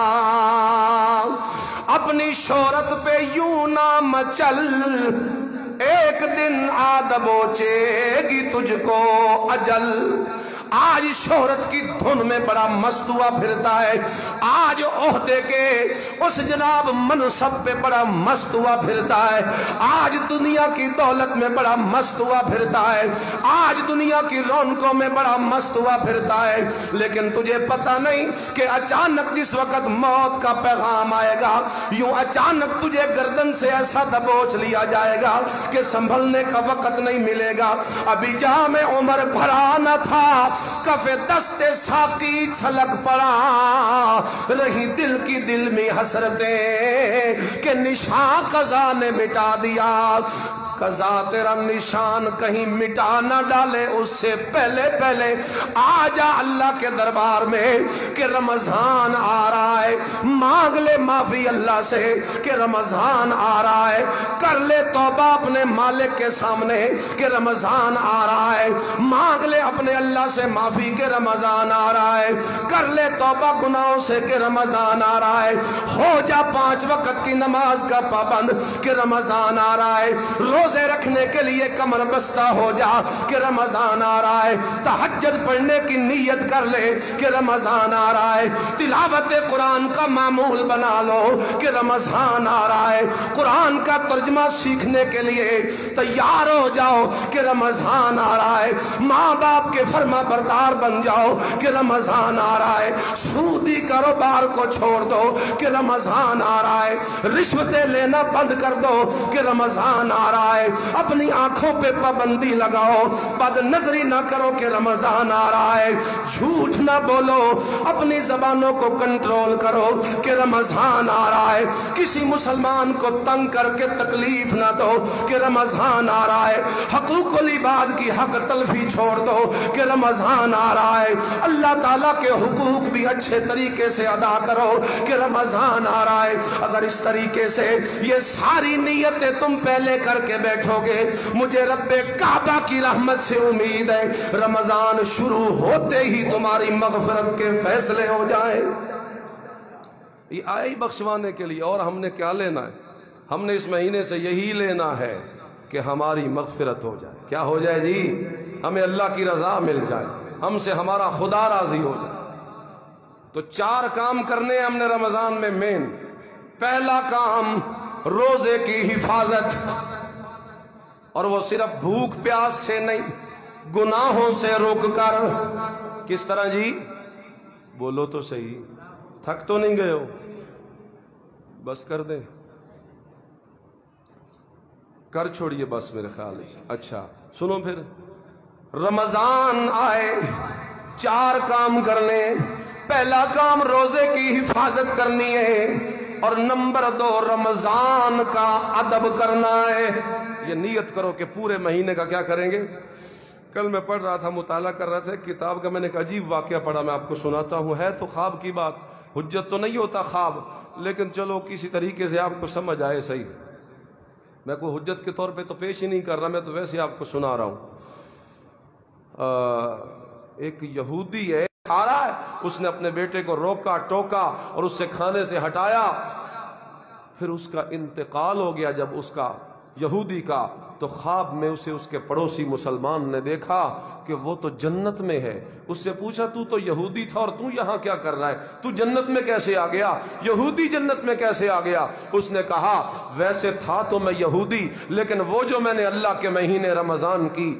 اپنی شہرت پہ یوں نہ مچل، ایک دن آ دبوچے گی تجھ کو اجل۔ آج شہرت کی دھن میں بڑا مست ہوا پھرتا ہے، آج عہدے کے اس جناب منصب پہ بڑا مست ہوا پھرتا ہے، آج دنیا کی دولت میں بڑا مست ہوا پھرتا ہے، آج دنیا کی رونقوں میں بڑا مست ہوا پھرتا ہے، لیکن تجھے پتہ نہیں کہ اچانک جس وقت موت کا پیغام آئے گا، یوں اچانک تجھے گردن سے ایسا دبوچ لیا جائے گا کہ سنبھلنے کا وقت نہیں ملے گا۔ ابھی جام عمر بھرا نہ تھا کف دست ساقی چھلک پڑا، رہی دل کی دل میں حسرتیں کہ نشان قضا نے مٹا دیا۔ قضا تیرا نشان کہیں مٹا نہ ڈالے، اس سے پہلے پہلے آ جا اللہ کے دربار میں کہ رمضان آ رہا ہے، مانگ لے معافی اللہ سے کہ رمضان آ رہا ہے، کر لے توبہ اپنے مالک کے سامنے کہ رمضان آ رہا ہے، مانگ لے اپنے اللہ سے معافی کہ رمضان آ رہا ہے، کر لے توبہ گناہوں سے کہ رمضان آ رہا ہے، ہو جا 5 وقت کی نماز کا پابند کہ رمضان آ رہا ہے، روزے رکھنے کے لیے کمر بستہ ہو جا کہ رمضان آ رہا ہے، تہجد پڑھنے کی نیت کر لے کہ رمضان آ رہا ہے، تلاوت قرآن کا معمول بنا لو کہ رمضان آ رہا ہے، قرآن کا ترجمہ سیکھنے کے لیے تیار ہو جاؤ کہ رمضان آ رہا ہے، ماں باپ کے فرما بردار بن جاؤ کہ رمضان آ رہا ہے، سودی کاروبار کو چھوڑ دو کہ رمضان آ رہا ہے، رشوتیں لینا بند کر دو کہ رمضان آ رہا ہے، اپنی آنکھوں پہ پابندی لگاؤ، بد نظری نہ کرو کہ رمضان آ رہا ہے، جھوٹ نہ بولو، اپنی زبانوں کو کنٹرول کرو کہ رمضان آ رہا ہے، کسی مسلمان کو تنگ کر کے تکلیف نہ دو کہ رمضان آ رہا ہے، حقوق العباد کی حق تلفی چھوڑ دو کہ رمضان آ رہا ہے، اللہ تعالیٰ کے حقوق بھی اچھے طریقے سے ادا کرو کہ رمضان آ رہا ہے۔ اگر اس طریقے سے یہ ساری نیتیں تم پہلے کر کے بیٹھو گے، مجھے رب کعبہ کی رحمت سے امید ہے رمضان شروع ہوتے ہی تمہاری مغفرت کے فیصلے ہو جائیں۔ یہ آئی بخشوانے کے لیے، اور ہم نے کیا لینا ہے؟ ہم نے اس مہینے سے یہی لینا ہے کہ ہماری مغفرت ہو جائے۔ کیا ہو جائے جی؟ ہمیں اللہ کی رضا مل جائے، ہم سے ہمارا خدا راضی ہو جائے۔ تو 4 کام کرنے ہیں ہم نے رمضان میں مین۔ پہلا کام روزے کی حفاظت، اور وہ صرف بھوک پیاس سے نہیں، گناہوں سے روک کر۔ کس طرح جی؟ بولو تو صحیح، تھک تو نہیں گئے ہو؟ بس کر دیں، کر چھوڑیے بس میرے خیال ہے۔ اچھا سنو، پھر رمضان آئے 4 کام کرنے۔ پہلا کام روزے کی حفاظت کرنی ہے، اور نمبر 2 رمضان کا ادب کرنا ہے۔ یہ نیت کرو کہ پورے مہینے کا کیا کریں گے۔ کل میں پڑھ رہا تھا، مطالعہ کر رہا تھا کتاب کا، میں نے ایک عجیب واقعہ پڑھا، میں آپ کو سناتا ہوں۔ ہے تو خواب کی بات، حجت تو نہیں ہوتا خواب، لیکن چلو کسی طریقے سے آپ کو سمجھ آئے صحیح۔ میں کوئی حجت کے طور پہ تو پیش ہی نہیں کر رہا، میں تو ویسے آپ کو سنا رہا ہوں۔ ایک یہودی ہے، کھا رہا ہے، اس نے اپنے بیٹے کو روکا ٹوکا اور اس سے کھانے سے ہٹایا، پھر اس کا انتقال ہو گیا۔ جب اس کا یہودی کا، تو خواب میں اسے اس کے پڑوسی مسلمان نے دیکھا کہ وہ تو جنت میں ہے۔ اس سے پوچھا تو تو یہودی تھا اور تو یہاں کیا کر رہا ہے؟ تو جنت میں کیسے آ گیا؟ یہودی جنت میں کیسے آ گیا؟ اس نے کہا ویسے تھا تو میں یہودی، لیکن وہ جو میں نے اللہ کے مہینے رمضان کی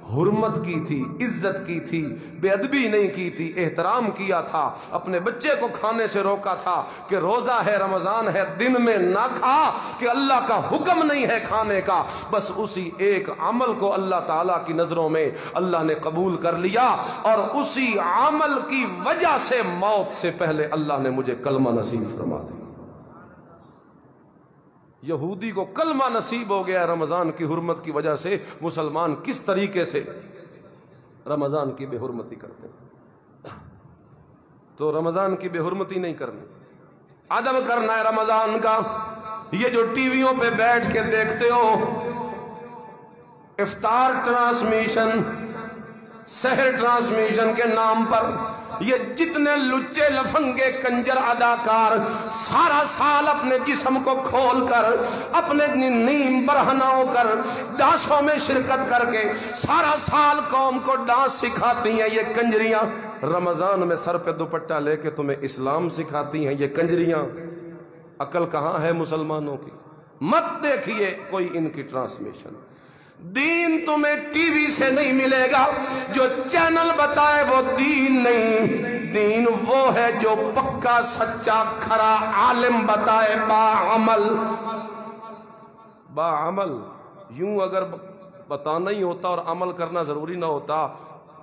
حرمت کی تھی، عزت کی تھی، بے ادبی نہیں کی تھی، احترام کیا تھا، اپنے بچے کو کھانے سے روکا تھا کہ روزہ ہے، رمضان ہے، دن میں نہ کھا کہ اللہ کا حکم نہیں ہے کھانے کا، بس اسی ایک عمل کو اللہ تعالیٰ کی نظروں میں اللہ نے قبول کر لیا، اور اسی عمل کی وجہ سے موت سے پہلے اللہ نے مجھے کلمہ نصیب فرما دیا۔ یہودی کو کلمہ نصیب ہو گیا رمضان کی حرمت کی وجہ سے۔ مسلمان کس طریقے سے رمضان کی بے حرمتی کرتے ہیں؟ تو رمضان کی بے حرمتی نہیں کرنی، ادب کرنا ہے رمضان کا۔ یہ جو ٹی ویوں پہ بیٹھ کے دیکھتے ہو افطار ٹرانسمیشن، سحر ٹرانسمیشن کے نام پر، یہ جتنے لچے لفنگے کنجر اداکار سارا سال اپنے جسم کو کھول کر، اپنے نیم برہنہ ہو کر، ڈانسوں میں شرکت کر کے سارا سال قوم کو ڈانس سکھاتی ہیں، یہ کنجریاں رمضان میں سر پہ دوپٹہ لے کے تمہیں اسلام سکھاتی ہیں، یہ کنجریاں۔ عقل کہاں ہے مسلمانوں کی؟ مت دیکھیے کوئی ان کی ٹرانسمیشن۔ دین تمہیں ٹی وی سے نہیں ملے گا، جو چینل بتائے وہ دین نہیں، دین وہ ہے جو پکا سچا کھرا عالم بتائے باعمل۔ باعمل یوں اگر بتانا ہی ہوتا اور عمل کرنا ضروری نہ ہوتا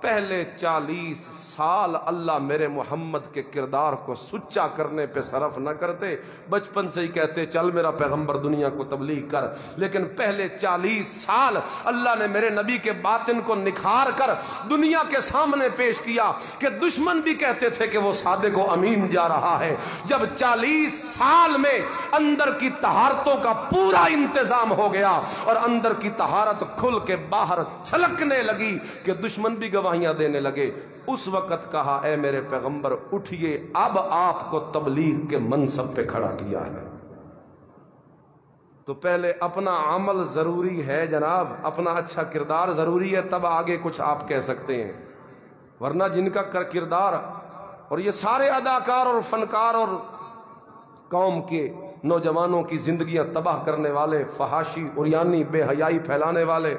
پہلے 40 سال اللہ میرے محمد کے کردار کو سچا کرنے پہ صرف نہ کرتے، بچپن سے ہی کہتے چل میرا پیغمبر دنیا کو تبلیغ کر، لیکن پہلے 40 سال اللہ نے میرے نبی کے باطن کو نکھار کر دنیا کے سامنے پیش کیا کہ دشمن بھی کہتے تھے کہ وہ صادق و امین جا رہا ہے۔ جب 40 سال میں اندر کی طہارتوں کا پورا انتظام ہو گیا اور اندر کی طہارت کھل کے باہر چھلکنے لگی کہ دشمن بھی گواہیاں دینے لگے، اس وقت کہا اے میرے پیغمبر اٹھئے، اب آپ کو تبلیغ کے منصب پہ کھڑا کیا ہے۔ تو پہلے اپنا عمل ضروری ہے جناب، اپنا اچھا کردار ضروری ہے، تب آگے کچھ آپ کہہ سکتے ہیں، ورنہ جن کا کردار، اور یہ سارے اداکار اور فنکار اور قوم کے نوجوانوں کی زندگیاں تباہ کرنے والے، فحاشی عریانی بے حیائی پھیلانے والے،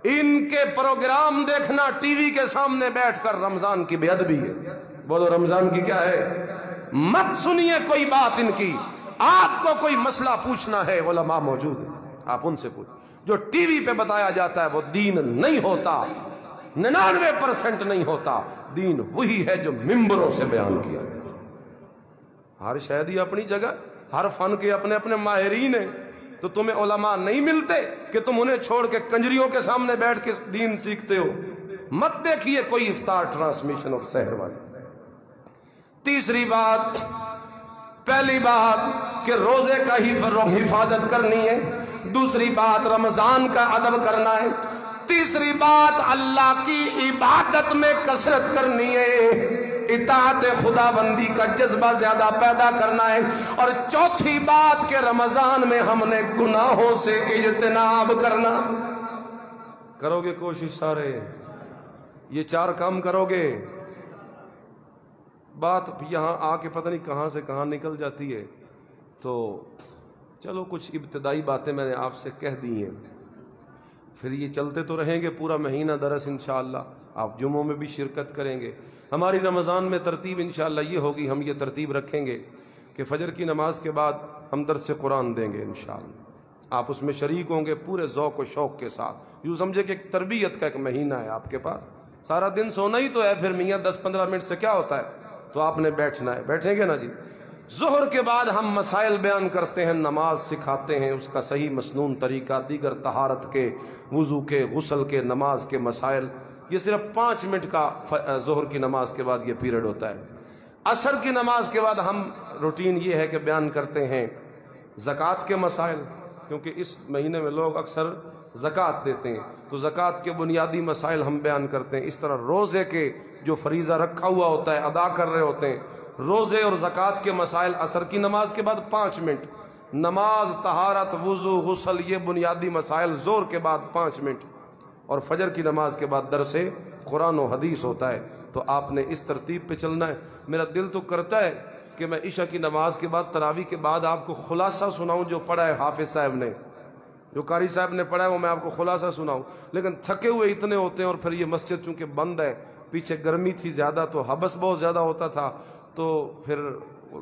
ان کے پروگرام دیکھنا ٹی وی کے سامنے بیٹھ کر رمضان کی بے ادبی ہے۔ بولو رمضان کی کیا ہے؟ مت سنیے کوئی بات ان کی، آپ کو کوئی مسئلہ پوچھنا ہے علماء موجود ہیں، آپ ان سے پوچھ۔ جو ٹی وی پہ بتایا جاتا ہے وہ دین نہیں ہوتا، 99% نہیں ہوتا، دین وہی ہے جو ممبروں سے بیان کیا گیا۔ ہر شہد ہی اپنی جگہ، ہر فن کے اپنے اپنے ماہرین ہیں، تو تمہیں علماء نہیں ملتے کہ تم انہیں چھوڑ کے کنجریوں کے سامنے بیٹھ کے دین سیکھتے ہو؟ مت دیکھیے کوئی افطار ٹرانسمیشن اور سحر والی۔ تیسری بات، پہلی بات کہ روزے کا ہی حفاظت کرنی ہے، دوسری بات رمضان کا ادب کرنا ہے، تیسری بات اللہ کی عبادت میں کثرت کرنی ہے، اطاعت خدا بندی کا جذبہ زیادہ پیدا کرنا ہے، اور چوتھی بات کہ رمضان میں ہم نے گناہوں سے اجتناب کرنا۔ کرو گے کوشش سارے؟ یہ 4 کام کرو گے؟ بات یہاں آ کے پتہ نہیں کہاں سے کہاں نکل جاتی ہے، تو چلو کچھ ابتدائی باتیں میں نے آپ سے کہہ دی ہیں، پھر یہ چلتے تو رہیں گے پورا مہینہ درس انشاءاللہ، آپ جمعوں میں بھی شرکت کریں گے۔ ہماری رمضان میں ترتیب انشاءاللہ یہ ہوگی، ہم یہ ترتیب رکھیں گے کہ فجر کی نماز کے بعد ہم درس قرآن دیں گے انشاءاللہ، آپ اس میں شریک ہوں گے پورے ذوق و شوق کے ساتھ، یوں سمجھے کہ ایک تربیت کا ایک مہینہ ہے آپ کے پاس، سارا دن سونا ہی تو ہے، پھر میاں 10-15 منٹ سے کیا ہوتا ہے، تو آپ نے بیٹھنا ہے، بیٹھیں گے نا جی۔ ظہر کے بعد ہم مسائل بیان کرتے ہیں، نماز سکھاتے ہیں، اس کا صحیح مسنون طریقہ، دیگر طہارت کے، وضو کے، غسل کے، نماز کے مسائل، یہ صرف 5 منٹ کا ظہر کی نماز کے بعد یہ پیریڈ ہوتا ہے۔ عصر کی نماز کے بعد ہم روٹین یہ ہے کہ بیان کرتے ہیں زکوٰۃ کے مسائل، کیونکہ اس مہینے میں لوگ اکثر زکوٰۃ دیتے ہیں، تو زکوٰۃ کے بنیادی مسائل ہم بیان کرتے ہیں۔ اس طرح روزے کے جو فریضہ رکھا ہوا ہوتا ہے ادا کر رہے ہوتے ہیں، روزے اور زکوٰۃ کے مسائل عصر کی نماز کے بعد 5 منٹ، نماز، طہارت، وضو، غسل، یہ بنیادی مسائل ظہر کے بعد 5 منٹ، اور فجر کی نماز کے بعد درس قرآن و حدیث ہوتا ہے۔ تو آپ نے اس ترتیب پہ چلنا ہے۔ میرا دل تو کرتا ہے کہ میں عشاء کی نماز کے بعد، تراویح کے بعد آپ کو خلاصہ سناؤں جو پڑھا ہے حافظ صاحب نے، جو قاری صاحب نے پڑھا ہے وہ میں آپ کو خلاصہ سناؤں، لیکن تھکے ہوئے اتنے ہوتے ہیں، اور پھر یہ مسجد چونکہ بند ہے، پیچھے گرمی تھی زیادہ تو حبس بہت زیادہ ہوتا تھا، تو پھر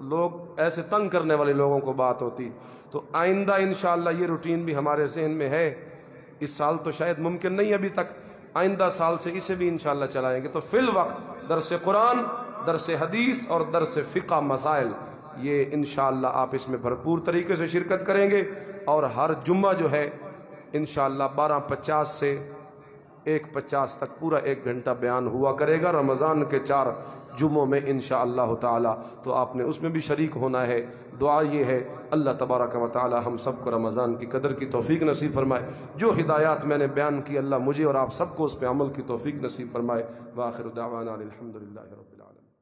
لوگ ایسے تنگ کرنے والے لوگوں کو بات ہوتی، تو آئندہ انشاءاللہ یہ روٹین بھی ہمارے ذہن میں ہے۔ اس سال تو شاید ممکن نہیں ابھی تک، آئندہ سال سے اسے بھی انشاءاللہ چلائیں گے۔ تو فی الوقت درس قرآن، درس حدیث اور درس فقہ مسائل، یہ انشاءاللہ آپ اس میں بھرپور طریقے سے شرکت کریں گے، اور ہر جمعہ جو ہے انشاءاللہ 12:50 سے 1:50 تک پورا 1 گھنٹہ بیان ہوا کرے گا رمضان کے 4 جمعوں میں انشاءاللہ تعالی۔ تو آپ نے اس میں بھی شریک ہونا ہے۔ دعا یہ ہے اللہ تبارک و تعالی ہم سب کو رمضان کی قدر کی توفیق نصیب فرمائے، جو ہدایات میں نے بیان کی اللہ مجھے اور آپ سب کو اس پہ عمل کی توفیق نصیب فرمائے۔ وآخر دعوانا الحمدللہ رب العالمین۔